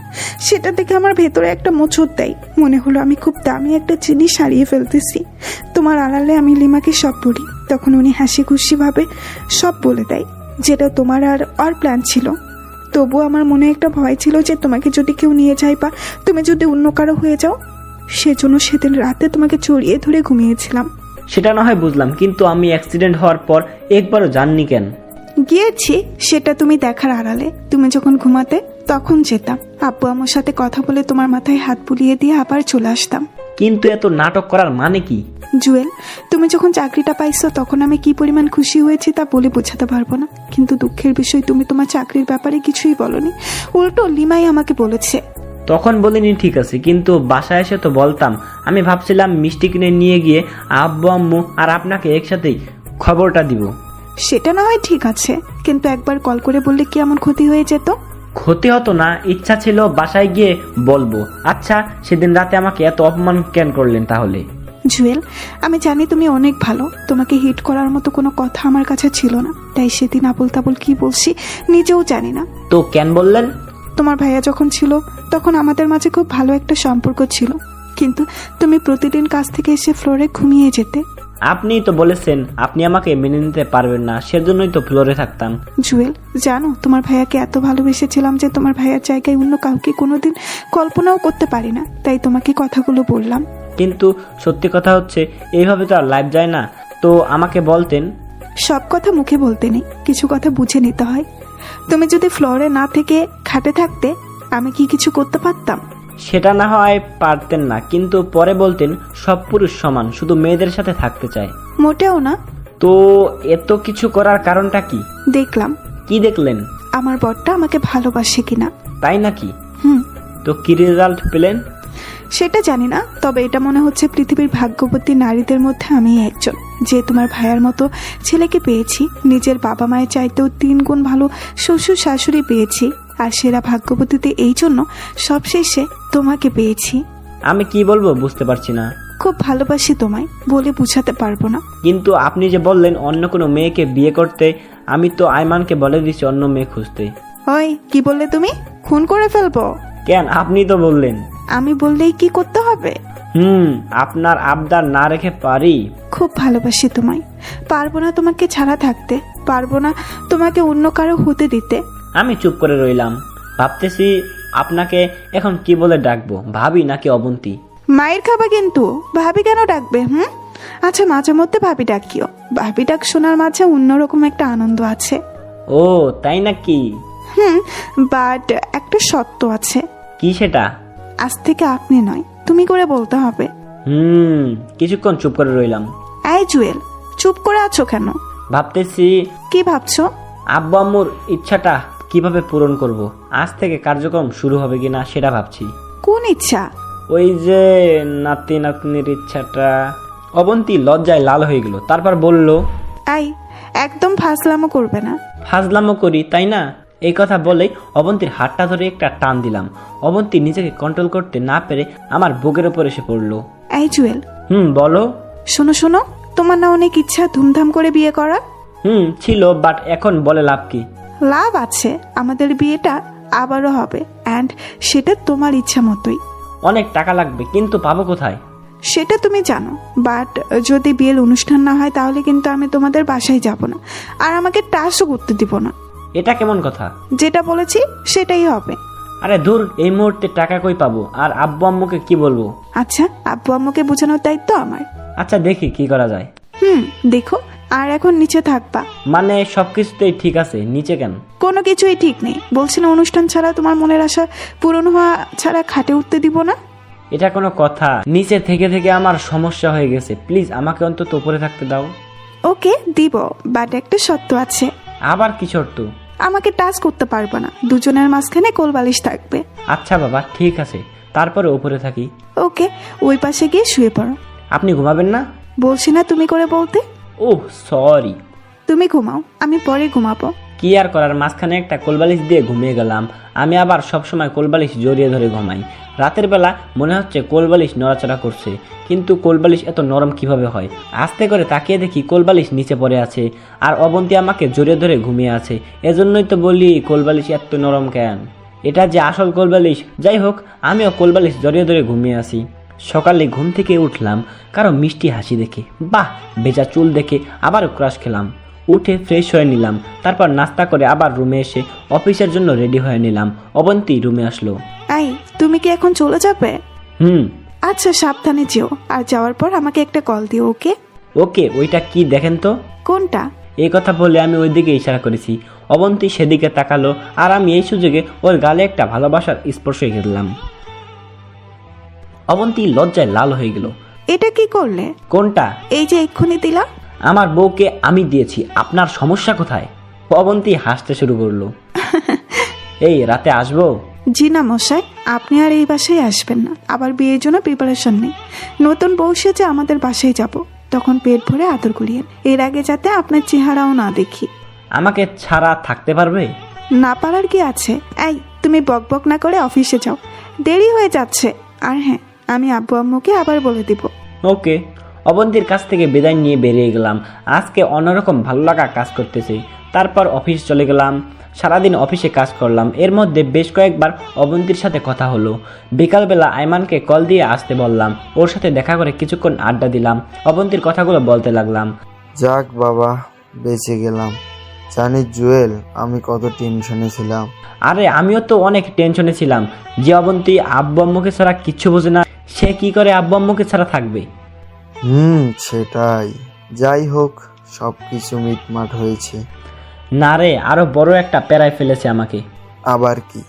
সেটা দেখে আমার ভেতরে একটা মোচড় দেয়। মনে হলো আমি খুব দামি একটা জিনিস হারিয়ে ফেলতেছি। তোমার আড়ালে আমি লিমাকে সব বলি, তখন উনি হাসি খুশি ভাবে সব বলে দেয়, যেটা তোমার আর ওর প্ল্যান ছিল। তবুও আমার মনে একটা ভয় ছিল যে তোমাকে যদি কেউ নিয়ে যায় বা তুমি যদি অন্য কারো হয়ে যাও, সেজন্য সেদিন রাতে তোমাকে জড়িয়ে ধরে ঘুমিয়েছিলাম। সেটা না হয় বুঝলাম, কিন্তু আমি অ্যাক্সিডেন্ট হওয়ার পর একবারও জাননি কেন? গিয়েছি, সেটা তুমি দেখার আড়ালে। তুমি যখন ঘুমাতে তখন যেতাম, আব্বু আমার সাথে কথা বলে তোমার মাথায় হাত বুলিয়ে দিয়ে আবার চলে আসতাম। কিন্তু এত নাটক করার মানে কি? জুয়েল, তুমি যখন চাকরিটা পাইছো তখন আমি কি পরিমাণ খুশি হয়েছি তা বলে বোঝাতে পারবো না। কিন্তু দুঃখের বিষয়, তুমি তোমার চাকরির ব্যাপারে কিছুই বলনি, উল্টো লিমাই আমাকে বলেছে। তখন বলিনি ঠিক আছে, কিন্তু বাসায় এসে তো বলতাম। আমি ভাবছিলাম মিষ্টি কিনে নিয়ে গিয়ে আব্বু আম্মু আর আপনাকে একসাথেই খবরটা দিব। সেটা না হয় ঠিক আছে, কিন্তু একবার কল করে বললে কি এমন ক্ষতি হয়ে যেত? ক্ষতি হতো না, ইচ্ছা ছিল বাসায় গিয়ে বলবো। আচ্ছা, সেদিন রাতে আমাকে এত অপমান কেন করলেন তাহলে? জুয়েল, আমি জানি তুমি অনেক ভালো, তোমাকে হিট করার মতো কোনো কথা আমার কাছে ছিল না, তাই সেদিন আবল তাবল কি বলছি নিজেও জানি না। তো কেন বললেন? তোমার ভাইয়া যখন ছিল তখন আমাদের মাঝে খুব ভালো একটা সম্পর্ক ছিল, কিন্তু তুমি প্রতিদিন কাজ থেকে এসে ফ্লোরে ঘুমিয়ে যেতে। আপনিই তো বলেছেন আপনি আমাকে মেনে নিতে পারবেন না, সেজন্যই তো ফ্লোরে থাকতাম। জুয়েল, জানো তোমার ভাইয়াকে এত ভালোবেসেছিলাম যে তোমার ভাইয়ার জায়গায় অন্য কাউকে কোনোদিন কল্পনাও করতে পারি না, তাই তোমাকে কথাগুলো বললাম। কিন্তু সত্যি কথা হচ্ছে, এইভাবে তো আর লাইফ যায় না। তো আমাকে বলতেন। সব কথা মুখে বলতে নেই, কিছু কথা বুঝে নিতে হয়। তুমি যদি ফ্লোরে না থেকে খাটে থাকতে, আমি কি কিছু করতে পারতাম? সেটা না হয় পারতেন না, কিন্তু পরে বলতেন সব পুরুষ সমান, শুধু মেয়েদের সাথে থাকতে চায়। মোটেও না। তো এত কিছু করার কারণটা কি? দেখলাম। কি দেখলেন? আমার বরটা আমাকে ভালোবাসে কিনা। তাই নাকি? হুম। তো কি রেজাল্ট পেলেন? সেটা জানি না, তবে এটা মনে হচ্ছে পৃথিবীর ভাগ্যবতী নারীদের মধ্যে আমি একজন, যে তোমার ভাইয়ার মতো ছেলেকে পেয়েছি। নিজের বাবা মায়ের চাইতেও 3 গুণ ভালো শ্বশুর শাশুড়ি পেয়েছি, আর সেরা ভাগ্যবতীতে এই জন্য সবশেষে তোমাকে পেয়েছি। আমি কি বলবো বুঝতে পারছি না। খুব ভালোবাসি তোমায়, বলে বুঝাতে পারবো না। কিন্তু আপনি যে বললেন অন্য কোনো মেয়েকে বিয়ে করতে, আমি তো আইমানকে বলে দিচ্ছি অন্য মেয়ে খুঁজতে। ওই কি বললে তুমি? খুন করে ফেলবো? কেন, আপনি তো বললেন। আমি বললেই কি করতে হবে? আপনার আবদার না রেখে পারি? খুব ভালোবাসি তোমায়, পারবো না তোমাকে ছাড়া থাকতে, পারবো না তোমাকে অন্য কারো হতে দিতে। আমি চুপ করে রইলাম, ভাবতেছি আপনাকে এখন কি বলে ডাকবো, ভাবি নাকি অবন্তী? মায়ের খাবা কিন্তু, ভাবি কেন ডাকবে? আচ্ছা, মাঝে মধ্যে ভাবি ডাকিও। ভাবি ডাক শোনার মাঝে অন্যরকম একটা আনন্দ আছে। ও তাই নাকি? বাট একটা সত্য আছে। কি সেটা? আজ থেকে আপনি নয়, তুমি করে বলতে হবে। কিছুক্ষণ চুপ করে রইলাম। এই জুয়েল, চুপ করে আছো কেন? ভাবতেছি। কি ভাবছো? আব্বু আম্মুর ইচ্ছাটা কিভাবে পূরণ করব, আজ থেকে কার্যক্রম শুরু হবে কিনা সেটা ভাবছি। কোন ইচ্ছা? ওই যে নাতি নাতনির ইচ্ছাটা। অবন্তী লজ্জায় লাল হয়ে গেল, তারপর বলল, আই একদম ফাজলামো করবে না। ফাজলামো করি তাই না? এই কথা বলেই অবন্তীর হাতটা ধরে একটা টান দিলাম। অবন্তী নিজেকে কন্ট্রোল করতে না পেরে আমার বুকের উপর এসে পড়লো। এই জুয়েল। বলো। শোনো শোনো, তোমার না অনেক ইচ্ছা ধুমধাম করে বিয়ে করা? ছিল, বাট এখন বলে লাভ কি? লাভ আছে, আমাদের বিয়েটা আবারও হবে, অ্যান্ড সেটা তোমার ইচ্ছা মতোই। অনেক টাকা লাগবে, কিন্তু পাবো কোথায়? সেটা তুমি জানো, বাট যদি বিয়ের অনুষ্ঠান না হয় তাহলে কিন্তু আমি তোমাদের বাসায় যাব না, আর আমাকে টাচও করতে দিব না। এটা কেমন কথা? যেটা বলেছি সেটাই হবে। আরে ধুর, এই মুহূর্তে টাকা কই পাবো, আর আব্বু আম্মুকে কি বলবো? আচ্ছা, আব্বু আম্মুকে বোঝানোর দায়িত্ব আমার। আচ্ছা দেখি কি করা যায়। দেখো, আর এখন নিচে থাকবা। মানে সবকিছুতেই ঠিক আছে, নিচে কেন? কোনো কিছুই ঠিক নেই। বলছি না, অনুষ্ঠান ছাড়া তোমার মনের আশা পূরণ হওয়া ছাড়া খাটে উঠতে দিব না। এটা কোনো কথা? নিচে থেকে থেকে আমার সমস্যা হয়ে গেছে, প্লিজ আমাকে অন্তত উপরে থাকতে দাও। ওকে দিব, বাট একটা শর্ত আছে। আবার কি শর্ত? আমাকে টাচ করতে পারবে না, দুজনের মাঝখানে কোলবালিশ থাকবে। আচ্ছা বাবা, ঠিক আছে, তারপরে উপরে থাকি। ওকে, ওই পাশে গিয়ে শুয়ে পড়ো। আপনি ঘুমাবেন না? বলছি না তুমি করে বলতে। Oh sorry. তুমি ঘুমাও, আমি পরে ঘুমাবো। কি আর করার, মাঝখানে একটা কোলবালিশ দিয়ে ঘুমিয়ে গেলাম। আমি আবার সবসময় কোলবালিশ জড়িয়ে ধরে ঘুমাই। রাতের বেলা মনে হচ্ছে কোলবালিশ নড়াচড়া করছে, কিন্তু কোলবালিশ এত নরম কিভাবে হয়? আস্তে করে তাকিয়ে দেখি কোলবালিশ নিচে পড়ে আছে, আর অবন্তী আমাকে জড়িয়ে ধরে ঘুমিয়ে আছে। এজন্যই তো বলি কোলবালিশ এত নরম কেন। এটা যে আসল কোলবালিশ। যাই হোক, আমিও কোলবালিশ জড়িয়ে ধরে ঘুমিয়ে আছি। সকালে ঘুম থেকে উঠলাম কারো মিষ্টি হাসি দেখে, বাহ, ভেজা চুল দেখে আবার ক্রাশ খেলাম। উঠে ফ্রেশ হয়ে নিলাম, তারপর নাস্তা করে আবার রুমে এসে অফিসের জন্য রেডি হয়ে নিলাম। অবন্তী রুমে আসলো। আই, তুমি কি এখন চলে যাবে? আচ্ছা, সাবধানে যেও, আর যাওয়ার পর আমাকে একটা কল দিও। ওকে? ওকে, ওইটা কি দেখেন তো? কোনটা? এই কথা বলে আমি ওইদিকে ইশারা করেছি। অবন্তী সেদিকে তাকালো, আর আমি এই সুযোগে ওর গালে একটা ভালোবাসার স্পর্শ দিলাম। অবন্তী লজ্জায় লাল হয়ে গেল। এটা কি করলে? কোনটা? এই যে এক্ষুনি দিলা। আমার বউকে আমি দিয়েছি, আপনার সমস্যা কোথায়? অবন্তী হাসতে শুরু করলো। এই রাতে আসবো? জি না মশাই, আপনি আর এই বাসায় আসবেন না। আবার বিয়ের জন্য প্রিপারেশন নেই। নতুন বউ সেজে আমাদের বাসায় যাব, তখন পেট ভরে আদর করিয়েন। এর আগে যাতে আপনার চেহারাও না দেখি। আমাকে ছাড়া থাকতে পারবে? না পারার কি আছে? এই, তুমি বকবক না করে অফিসে যাও, দেরি হয়ে যাচ্ছে। আর হ্যাঁ, আমি আব্বু আম্মুকে আবার বলে দিব। ওকে। অবন্তীর কাছ থেকে বিদায় নিয়ে বেরিয়ে গেলাম। আজকে অন্যরকম ভালো লাগা কাজ করতেছে। তারপর অফিস চলে গেলাম। সারাদিন অফিসে কাজ করলাম। এর মধ্যে বেশ কয়েকবার অবন্তীর সাথে কথা হলো। বিকালবেলা আইমানকে কল দিয়ে আসতে বললাম। ওর সাথে দেখা করে কিছুক্ষণ আড্ডা দিলাম। অবন্তীর কথাগুলো বলতে লাগলাম। যাক বাবা, বেঁচে গেলাম। জানিস জুয়েল, আমি কত টেনশনে ছিলাম। আরে আমিও তো অনেক টেনশনে ছিলাম। যে অবন্তী আব্বু আম্মুকে ছাড়া কিচ্ছু বোঝে না, সে কি করে আব্বু আম্মুকে ছাড়া থাকবে? সেটাই। যাই হোক, সবকিছু মিটমাট হয়েছে। না রে, আরো বড় একটা প্যারায় ফেলেছে আমাকে। আবার কি?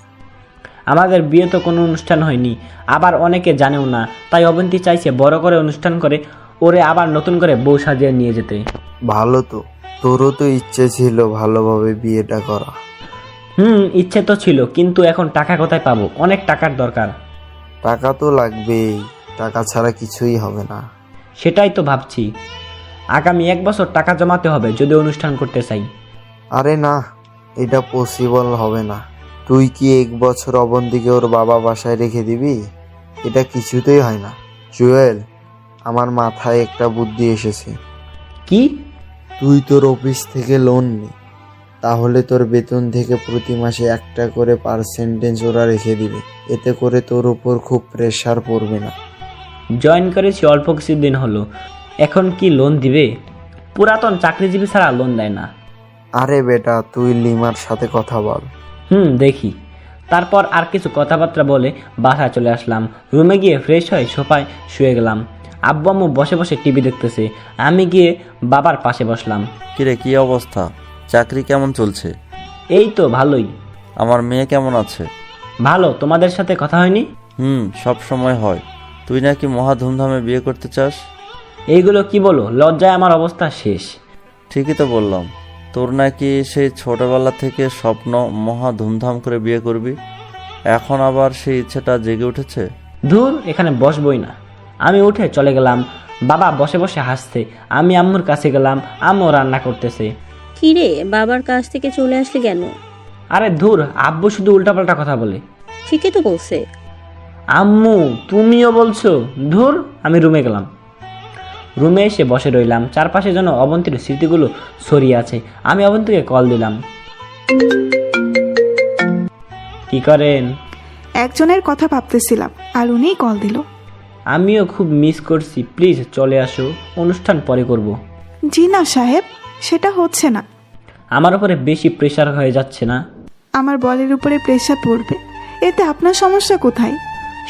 আমাদের বিয়ে তো কোনো অনুষ্ঠান হয়নি, আবার অনেকে জানেও না। তাই অবন্তী চাইছে বড় করে অনুষ্ঠান করে ওরে আবার নতুন করে বউ সাজিয়ে নিয়ে যেতে। ভালো তো, তোরও তো ইচ্ছে ছিল ভালোভাবে বিয়েটা করা। ইচ্ছে তো ছিল, কিন্তু এখন টাকা কোথায় পাবো? অনেক টাকার দরকার। টাকা তো লাগবেই, টাকা ছাড়া কিছুই হবে না। সেটাই তো ভাবছি, আগামী 1 বছর টাকা জমাতে হবে যদি অনুষ্ঠান করতে চাই। আরে না, এটা পসিবল হবে না। তুই কি 1 বছর অবন্তীকে ওর বাবা বাসায় রেখে দিবি? এটা কিছুতেই হয় না। জুয়েল, আমার মাথায় একটা বুদ্ধি এসেছে। কি? তুই তোর অফিস থেকে লোন নে, তাহলে তোর বেতন থেকে প্রতি মাসে একটা করে পার্সেন্টেজ ওরা রেখে দিবে। এতে করে তোর উপর খুব প্রেসার পড়বে না। জয়েন করেছি অল্প কিছুদিন হলো, এখন কি লোন দিবে? পুরাতন চাকরিজীবী ছাড়া লোন দেয় না। আরে বেটা, তুই লিমার সাথে কথা বল। দেখি। তারপর আর কিছু কথাবার্তা বলে বাসায় চলে আসলাম। রুমে গিয়ে ফ্রেশ হয়ে সোফায় শুয়ে গেলাম। আব্বু আম্মু বসে বসে টিভি দেখতেছে। আমি গিয়ে বাবার পাশে বসলাম। কিরে, কি অবস্থা? চাকরি কেমন চলছে? এই তো ভালোই। আমার মেয়ে কেমন আছে? ভালো। তোমাদের সাথে কথা হয়নি? সব সময় হয়। তুই নাকি মহা ধুমধামে বিয়ে করতে চাস? এইগুলো কি বলো? লজ্জায় আমার অবস্থা শেষ। ঠিকই তো বললাম। তোর নাকি সেই ছোটবেলা থেকে স্বপ্ন মহা ধুমধাম করে বিয়ে করবি, এখন আবার সেই ইচ্ছেটা জেগে উঠেছে? ধুর, এখানে বসবই না। আমি উঠে চলে গেলাম। বাবা বসে বসে হাসছে। আমি আম্মুর কাছে গেলাম। আম্মু রান্না করতেছে। কি রে, বাবার কাছ থেকে চলে আসলি কেন? আরে ধুর, আব্বু শুধু উল্টাপাল্টা কথা বলে। ঠিকই তো বলছে। আম্মু তুমিও বলছো? ধুর। আমি রুমে গেলাম। রুমে এসে বসে রইলাম। চারপাশে যেন অবন্তীর স্মৃতিগুলো ছড়িয়ে আছে। আমি অবন্তীকে কল দিলাম। কি করেন? একজনের কথা ভাবতেছিলাম, আর উনিই কল দিল। আমিও খুব মিস করছি, প্লিজ চলে আসো, অনুষ্ঠান পরে করব। জি না সাহেব, সেটা হচ্ছে না। আমার উপরে বেশি প্রেশার হয়ে যাচ্ছে না? আমার বলের উপরে প্রেশার পড়বে, এতে আপনার সমস্যা কোথায়?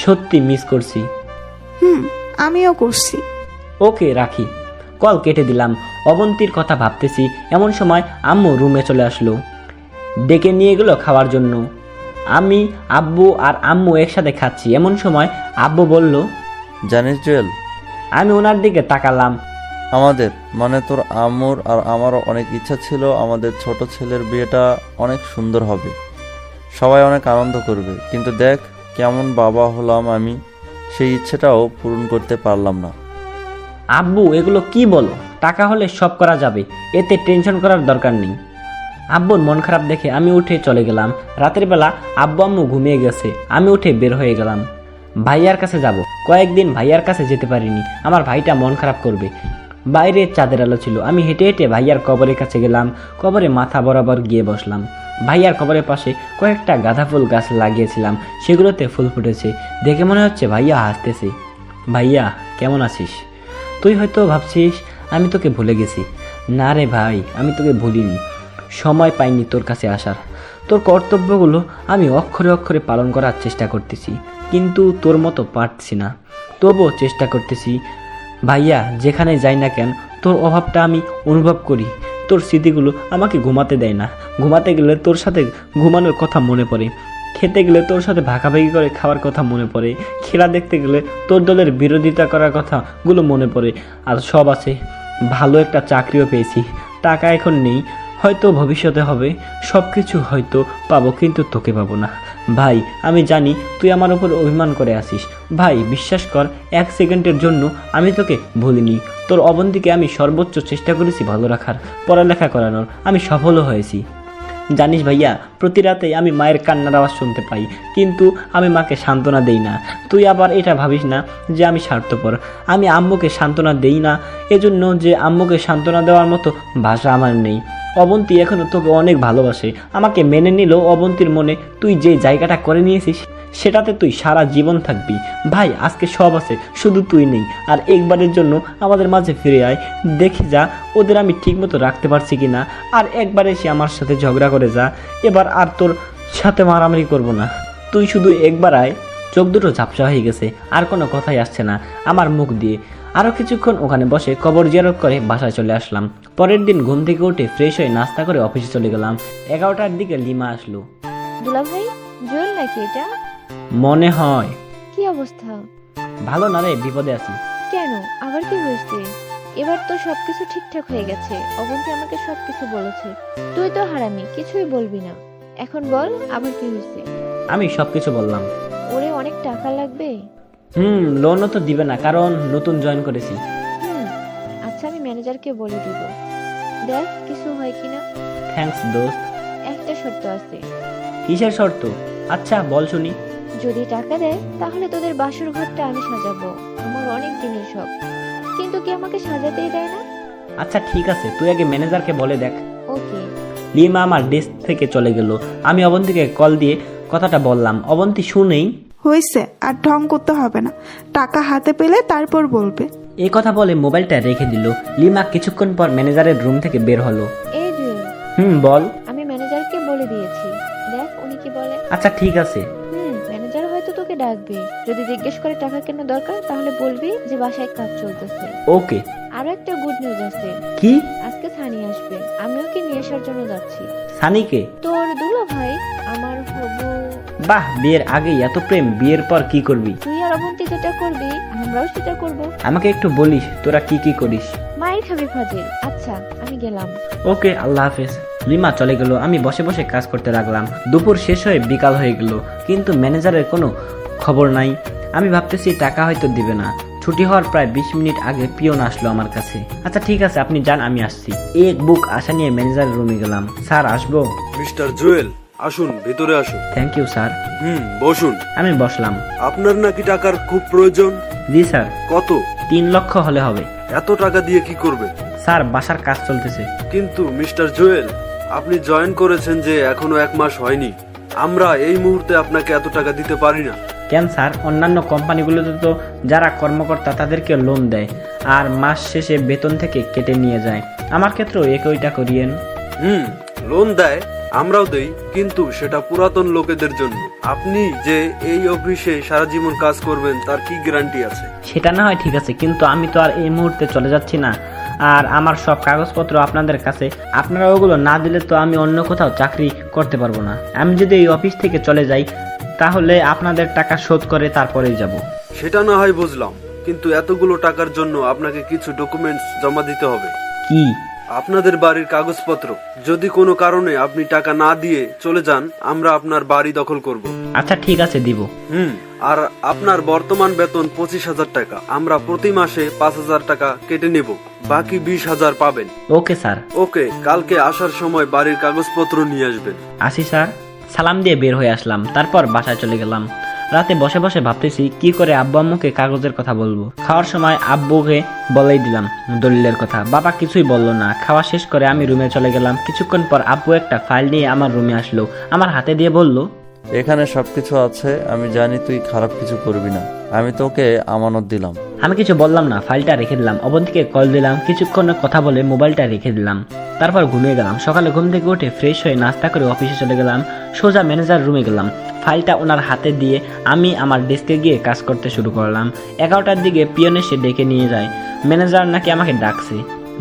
সত্যি মিস করছি। আমিও করছি। ওকে রাখি, কল কেটে দিলাম। অবন্তীর কথা ভাবতেছি এমন সময় আম্মু রুমে চলে আসলো, ডেকে নিয়ে গেল খাওয়ার জন্য। আমি, আব্বু আর আম্মু একসাথে খাচ্ছি, এমন সময় আব্বু বলল, জানিস জুয়েল, আমি ওনার দিকে তাকালাম। আমাদের মানে তোর আম্মুর আর আমারও অনেক ইচ্ছা ছিল আমাদের ছোট ছেলের বিয়েটা অনেক সুন্দর হবে, সবাই অনেক আনন্দ করবে, কিন্তু দেখ কেমন বাবা হলাম আমি, সেই ইচ্ছেটাও পূরণ করতে পারলাম না। আব্বু এগুলো কি বলো? টাকা হলে সব করা যাবে, এতে টেনশন করার দরকার নেই। আব্বুর মন খারাপ দেখে আমি উঠে চলে গেলাম। রাতের বেলা আব্বু আম্মু ঘুমিয়ে গেছে, আমি উঠে বের হয়ে গেলাম। ভাইয়ার কাছে যাব, কয়েকদিন ভাইয়ার কাছে যেতে পারিনি, আমার ভাইটা মন খারাপ করবে। বাইরে চাঁদের আলো ছিল, আমি হেঁটে হেঁটে ভাইয়ার কবরের কাছে গেলাম। কবরে মাথা বরাবর গিয়ে বসলাম। ভাইয়ার কবরের পাশে কয়েকটা গাঁদা ফুল গাছ লাগিয়েছিলাম, সেগুলোতে ফুল ফুটেছে, দেখে মনে হচ্ছে ভাইয়া হাসতেছে। ভাইয়া কেমন আছিস? তুই হয়তো ভাবছিস আমি তোকে ভুলে গেছি। না রে ভাই, আমি তোকে ভুলিনি, সময় পাইনি তোর কাছে আসার। তোর কর্তব্যগুলো আমি অক্ষরে অক্ষরে পালন করার চেষ্টা করতেছি, কিন্তু তোর মতো পারছি না, তবুও চেষ্টা করতেছি। ভাইয়া যেখানে যাই না কেন তোর অভাবটা আমি অনুভব করি। তোর স্মৃতিগুলো আমাকে ঘুমাতে দেয় না। ঘুমাতে গেলে তোর সাথে ঘুমানোর কথা মনে পড়ে, খেতে গেলে তোর সাথে ভাগাভাগি করে খাওয়ার কথা মনে পড়ে, খেলা দেখতে গেলে তোর দলের বিরোধিতা করার কথাগুলো মনে পড়ে। আর সব আছে, ভালো একটা চাকরিও পেয়েছি, টাকা এখন নেই, হয়তো ভবিষ্যতে হবে, সব কিছু হয়তো পাবো, কিন্তু তোকে পাবো না। ভাই আমি জানি তুই আমার উপর অভিমান করে আসিস, ভাই বিশ্বাস কর, 1 সেকেন্ডের জন্য আমি তোকে ভুলিনি। তোর অবন্তীকে আমি সর্বোচ্চ চেষ্টা করেছি ভালো রাখার, পড়ালেখা করানোর, আমি সফলও হয়েছি। জানিস ভাইয়া, প্রতি রাতেই আমি মায়ের কান্নার আওয়াজ শুনতে পাই, কিন্তু আমি মাকে সান্ত্বনা দেই না। তুই আবার এটা ভাবিস না যে আমি স্বার্থপর। আমি আম্মুকে সান্ত্বনা দেই না এজন্য যে আম্মুকে সান্ত্বনা দেওয়ার মতো ভাষা আমার নেই। অবন্তী এখনো তোকে অনেক ভালোবাসে, আমাকে মেনে নিলেও অবন্তীর মনে তুই যে জায়গাটা করে নিয়েছিস সেটাতে তুই সারা জীবন থাকবি। ভাই আজকে সব আছে, শুধু তুই নেই। আর একবারের জন্য আমাদের মাঝে ফিরে আয়, দেখে যা ওদের আমি ঠিকমতো রাখতে পারছি কিনা। আর একবার এসে আমার সাথে ঝগড়া করে যা, এবার আর তোর সাথে মারামারি করব না। তুই শুধু একবার আয়। চোখ দুটো ঝাপসা হয়ে গেছে, আর কোনো কথাই আসছে না আমার মুখ দিয়ে। আরও কিছুক্ষণ ওখানে বসে কবর জিয়ারত করে বাসায় চলে আসলাম। পরের দিন ঘুম থেকে উঠে ফ্রেশ হয়ে নাস্তা করে অফিসে চলে গেলাম। 11টার দিকে লিমা আসলো। দুলা ভাই, জুয়েল নাকি এটা? মনে হয়। কি অবস্থা? ভালো না রে, বিপদে আছি। কেন, আবার কি হয়েছে? এবার তো সবকিছু ঠিকঠাক হয়ে গেছে, অবন্তী আমাকে সবকিছু বলেছে। তুই তো হারামি, কিছুই বলবি না। এখন বল আবার কি হয়েছে? আমি সবকিছু বললাম। ওরে অনেক টাকা লাগবে? লোনও তো দিবে না, কারণ নতুন জয়েন করেছি। আচ্ছা আমি ম্যানেজারকে বলে দিব, দেখ কিছু হয় কিনা। থ্যাঙ্কস দোস্ত। একটা শর্ত আছে। কিসের শর্ত? আচ্ছা বল শুনি। যদি টাকা দেয় তাহলে তোদের বাসর ঘরটা আমি সাজাবো, আমার অনেক দিনের শখ, কিন্তু কি আমাকে সাজাতেই দেয় না। আচ্ছা ঠিক আছে, তুই আগে ম্যানেজারকে বলে দেখ। ওকে। লিমা আমার ডেস্ক থেকে চলে গেল। আমি অবন্তীকে কল দিয়ে কথাটা বললাম। অবন্তী শুনেই হয়েছে, আর ঢং করতে হবে না, টাকা হাতে পেলে তারপর বলবে। এই কথা বলে মোবাইলটা রেখে দিল। লিমা কিছুক্ষণ পর ম্যানেজারের রুম থেকে বের হলো। এই জুয়েল, বল। আমি ম্যানেজারকে বলে দিয়েছি, দেখ উনি কি বলে। আচ্ছা ঠিক আছে। ম্যানেজার হয়তো তোকে ডাকবে, যদি জিজ্ঞেস করে টাকা কেন দরকার তাহলে বলবি যে বাসায় কাজ চলতেছে। ওকে। আরো একটা গুড নিউজ আছে। কি? আজকে সানি আসবে, আমি ওকে নিয়ে আসার জন্য যাচ্ছি। সানিকে? তোর দুলা ভাই, আমার হবু। বাহ, বিয়ের আগেই এত প্রেম, বিয়ের পর কি করবি? তুই আর অবন্তী যেটা করবি আমরাও সেটা করব। আমাকে একটু বলিস তোরা কি কি করিস? মায়ের খাবি ফাজিল। আচ্ছা আমি গেলাম। ওকে, আল্লাহ হাফেজ। লিমা চলে গেল। আমি বসে বসে কাজ করতে লাগলাম। দুপুর শেষ হয়ে বিকাল হয়ে গেল, কিন্তু ম্যানেজারের কোনো খবর নাই। আমি ভাবতেছি টাকা হয়তো দিবে না। ছুটি হওয়ার প্রায় 20 মিনিট আগে পিয়ন আসলো আমার কাছে। আচ্ছা ঠিক আছে, আপনি যান, আমি আসছি। এক বুক আশা নিয়ে ম্যানেজারের রুমে গেলাম। স্যার আসবো? মিস্টার জুয়েল আসুন, ভিতরে আসুন। Thank you sir. বসুন। আমি বসলাম। আপনার নাকি টাকার খুব প্রয়োজন? জি স্যার। কত? 3 লক্ষ হলে হবে। এত টাকা দিয়ে কি করবে? স্যার বাসার কাজ চলতেছে। কিন্তু মিস্টার জুয়েল, আপনি জয়েন করেছেন যে এখনো 1 মাস হয়নি, আমরা এই মুহূর্তে আপনাকে এত টাকা দিতে পারি না। কেন স্যার? অন্যান্য কোম্পানিগুলোতে তো যারা কর্মকর্তা তাদেরকে লোন দেয় আর মাস শেষে বেতন থেকে কেটে নিয়ে যায়। আমার ক্ষেত্রেও একইটা করিয়েন। লোন দেয়, আমরাও দেই, কিন্তু সেটা পুরাতন লোকেদের জন্য। আপনি যে এই অফিসে সারা জীবন কাজ করবেন তার কি গ্যারান্টি আছে? সেটা না হয় ঠিক আছে, কিন্তু আমি তো আর এই মুহূর্তে চলে যাচ্ছি না, আর আমার সব কাগজপত্র আপনাদের কাছে। আপনারা ওগুলো না দিলে তো আমি অন্য কোথাও চাকরি করতে পারবো না। আমি যদি এই অফিস থেকে চলে যাই তাহলে আপনাদের টাকা শোধ করে তারপরেই যাব। সেটা না হয় বুঝলাম, কিন্তু এতগুলো টাকার জন্য আপনাকে কিছু ডকুমেন্টস জমা দিতে হবে। কি? আপনাদের বাড়ির কাগজপত্র। যদি কোনো কারণে আপনি টাকা না দিয়ে চলে যান, আমরা আপনার বাড়ি দখল করব। আচ্ছা ঠিক আছে, দিব। আর আপনার বর্তমান বেতন 25,000 টাকা। আমরা প্রতি মাসে 5,000 টাকা কেটে নেব, বাকি 20,000 পাবেন। Okay sir. ওকে, কালকে আসার সময় বাড়ির কাগজপত্র নিয়ে আসবেন। আসি স্যার। সালাম দিয়ে বের হয়ে আসলাম, তারপর বাসায় চলে গেলাম। রাতে বসে বসে ভাবতেছি কি করে আব্বু আম্মুকে কাগজের কথা বলবো। খাওয়ার সময় আব্বুকে বলেই দিলাম দলিলের কথা। বাবা কিছুই বললো না। খাওয়া শেষ করে আমি রুমে চলে গেলাম। কিছুক্ষণ পর আব্বু একটা ফাইল নিয়ে আমার রুমে আসলো, আমার হাতে দিয়ে বলল, এখানে সবকিছু আছে, আমি জানি তুই খারাপ কিছু করবি না, আমি তোকে আমানত দিলাম। আমি কিছু বললাম না, ফাইলটা রেখে দিলাম। অবন্তীকে কল দিলাম, কিছুক্ষণ কথা বলে মোবাইলটা রেখে দিলাম। তারপর ঘুমিয়ে গেলাম। সকালে ঘুম থেকে উঠে ফ্রেশ হয়ে নাস্তা করে অফিসে চলে গেলাম। সোজা ম্যানেজার রুমে গেলাম। ফাইলটা ওনার হাতে দিয়ে আমি আমার ডেস্কে গিয়ে কাজ করতে শুরু করলাম। 11টার দিকে পিয়ন এসে ডেকে নিয়ে যায়। ম্যানেজার নাকি আমাকে ডাকছে।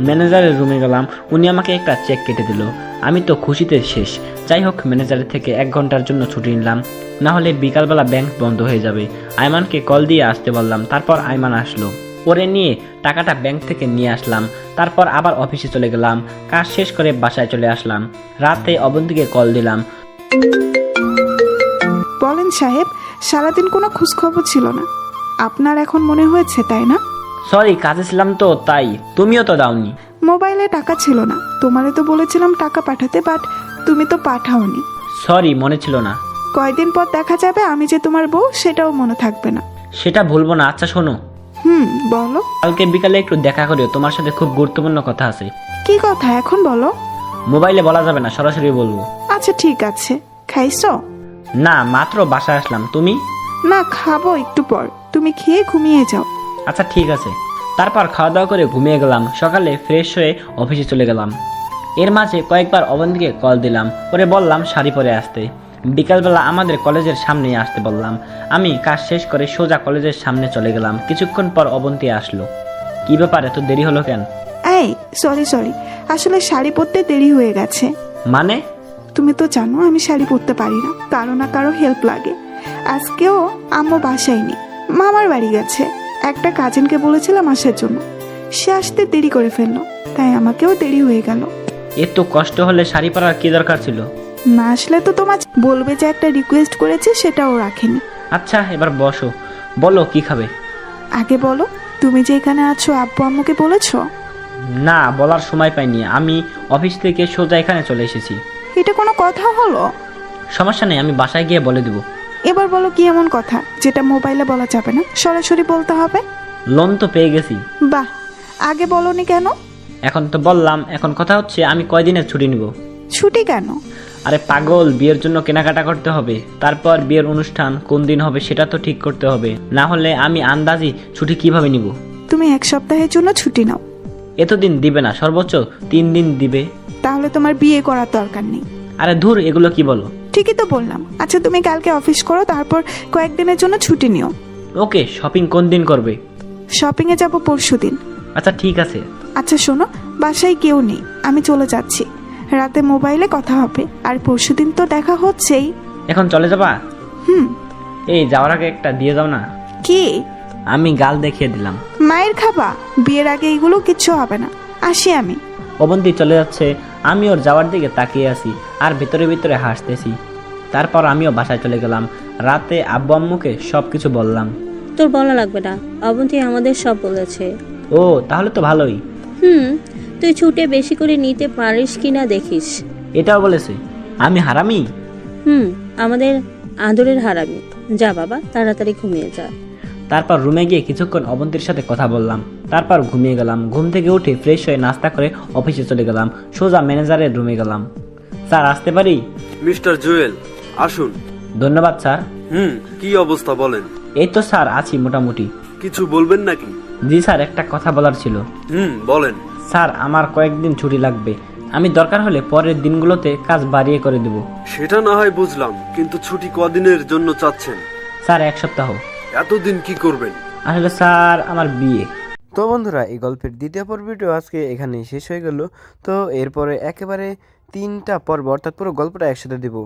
ম্যানেজারের রুমে গেলাম, উনি আমাকে একটা চেক কেটে দিল। আমি তো খুশিতে শেষ। যাই হোক, ম্যানেজারের থেকে 1 ঘন্টার জন্য ছুটি নিলাম, না হলে বিকালবেলা ব্যাংক বন্ধ হয়ে যাবে। আয়মানকে কল দিয়ে আসতে বললাম। তারপর আয়মান আসলো, ওরে নিয়ে টাকাটা ব্যাংক থেকে নিয়ে আসলাম। তারপর আবার অফিসে চলে গেলাম। কাজ শেষ করে বাসায় চলে আসলাম। রাতে অবন্তীকে কল দিলাম। বলেন সাহেব, সারাদিন কোনো খোঁজখবর ছিল না। আপনার এখন মনে হয়েছে, তাই না? সরি, কাজে ছিলাম তো তাই। তুমিও তো দাওনি। মোবাইলে টাকা ছিল না। তোমারে তো বলেছিলাম টাকা পাঠাতে, বাট তুমি তো পাঠাওনি। সরি, মনে ছিল না। কয়দিন পর দেখা যাবে আমি যে তোমার বউ, সেটাও মনে থাকবে না। সেটা ভুলবো না। আচ্ছা শোনো, বলো। কালকে বিকালে একটু দেখা করিও, তোমার সাথে খুব গুরুত্বপূর্ণ কথা আছে। কি কথা এখন বলো? মোবাইলে বলা যাবে না, সরাসরি বলবো। আচ্ছা ঠিক আছে। খাইছো? না, মাত্র বাসায় আসলাম। তুমি? না, খাবো একটু পর। তুমি খেয়ে ঘুমিয়ে যাও। আচ্ছা ঠিক আছে। তারপর খাওয়া দাওয়া করে ঘুমিয়ে গেলাম। সকালে ফ্রেশ হয়ে অফিসে চলে গেলাম। এর মাঝে কয়েকবার অবন্তীকে কল দিলাম, পরে বললাম শাড়ি পরে আসতে। বিকালবেলা আমাদের কলেজের সামনেই আসতে বললাম। আমি কাজ শেষ করে সোজা কলেজের সামনে চলে গেলাম। কিছুক্ষণ পর অবন্তী আসলো। কি ব্যাপার, এত দেরি হলো কেন? এই সরি, আসলে শাড়ি পরতে দেরি হয়ে গেছে। মানে? তুমি তো জানো আমি শাড়ি পরতে পারি না, কারো না কারো হেল্প লাগে। আজকেও আম্মু বাসায় নেই, মামার বাড়ি গেছে। একটা কাজিনকে বলেছিলাম আসার জন্য, সে আসতে দেরি করে ফেললো, তাই আমাকেও দেরি হয়ে গেল। এত কষ্ট হলে শাড়ি পরার কি দরকার ছিল? না আসলে তো তোমার বলবে যে একটা রিকোয়েস্ট করেছি, সেটাও রাখেনি। আচ্ছা এবার বসো, বলো কি খাবে? আগে বলো, তুমি যে এখানে আছো আব্বু আম্মুকে বলেছো? না, বলার সময় পাইনি। আমি অফিস থেকে সোজা এখানে চলে এসেছি। এটা কোনো কথা হলো? সমস্যা নেই, আমি বাসায় গিয়ে বলে দেবো। এবার বলো কি এমন কথা যেটা মোবাইলে বলা যাবে না, সরাসরি বলতে হবে? লোন তো পেয়ে গেছি। বাহ, আগে বলনি কেন? এখন তো বললাম। এখন কথা হচ্ছে আমি কয়দিনের ছুটি নিব। ছুটি কেন? আরে পাগল, বিয়ের জন্য কেনাকাটা করতে হবে। তারপর বিয়ের অনুষ্ঠান কোন দিন হবে সেটা তো ঠিক করতে হবে, না হলে আমি আন্দাজি ছুটি কিভাবে নিব? তুমি 1 সপ্তাহের জন্য ছুটি নাও। এতদিন দিবে না, সর্বোচ্চ 3 দিন দিবে। তাহলে তোমার বিয়ে করার দরকার নেই। আরে ধুর, এগুলো কি বলো? ঠিকই তো বললাম। আচ্ছা তুমি কালকে অফিস করো, তারপর কয়েকদিনের জন্য ছুটি নিও। ওকে, শপিং কোন দিন করবে? শপিং এ যাবো পরশুদিন। আচ্ছা ঠিক আছে। আচ্ছা শোনো, বাসায় কেউ নেই, আমি চলে যাচ্ছি। রাতে মোবাইলে কথা হবে, আর পরশুদিন তো দেখা হচ্ছেই। এখন চলে যাবা? এই যাওয়ার আগে একটা দিয়ে যাও না। কি? আমি গাল দেখিয়ে দিলাম। মায়ের খাবা? বিয়ের আগে এগুলো কিচ্ছু হবে না। আসি আমি। অবন্তী চলে যাচ্ছে, আমি ওর যাওয়ার দিকে তাকিয়ে আছি আর ভিতরে ভিতরে হাসতেছি। তারপর আমিও বাসায় চলে গেলাম। রাতে আব্বু আম্মুকে সবকিছু বললাম। তোর বলা লাগবে না, অবন্তী আমাদের সব বলেছে। ও তাহলে তো ভালোই। তুই ছুটে বেশি করে নিতে পারিস কিনা দেখিস। এটাও বলেছে আমি হারামি? আমাদের আদরের হারামি। যা বাবা, তাড়াতাড়ি ঘুমিয়ে যা। তারপর রুমে গিয়ে কিছুক্ষণ অবন্তীর সাথে কথা বললাম। তারপর ঘুমিয়ে গেলাম। ঘুম থেকে উঠে ফ্রেশ হয়ে নাস্তা করে অফিসে চলে গেলাম। সোজা ম্যানেজারের রুমে গেলাম। স্যার আসতে পারি? মিস্টার জুয়েল, আসুন। ধন্যবাদ স্যার। কি অবস্থা বলেন? এই তো স্যার, আছি মোটামুটি। কিছু বলবেন নাকি? জি স্যার, একটা কথা বলার ছিল। বলেন। স্যার আমার কয়েকদিন ছুটি লাগবে, আমি দরকার হলে পরের দিনগুলোতে কাজ বাড়িয়ে করে দেব। সেটা না হয় বুঝলাম, কিন্তু ছুটি কদিনের জন্য চাচ্ছেন? স্যার 1 সপ্তাহ। এতদিন কি করবেন? আসলে স্যার আমার বিয়ে। তো বন্ধুরা, এই গল্পের দ্বিতীয় পর্বটিও আজকে এখানেই শেষ হয়ে গেল। তো এরপরে একেবারে 3টা পর্ব, অর্থাৎ পুরো গল্পটা একসাথে দেব।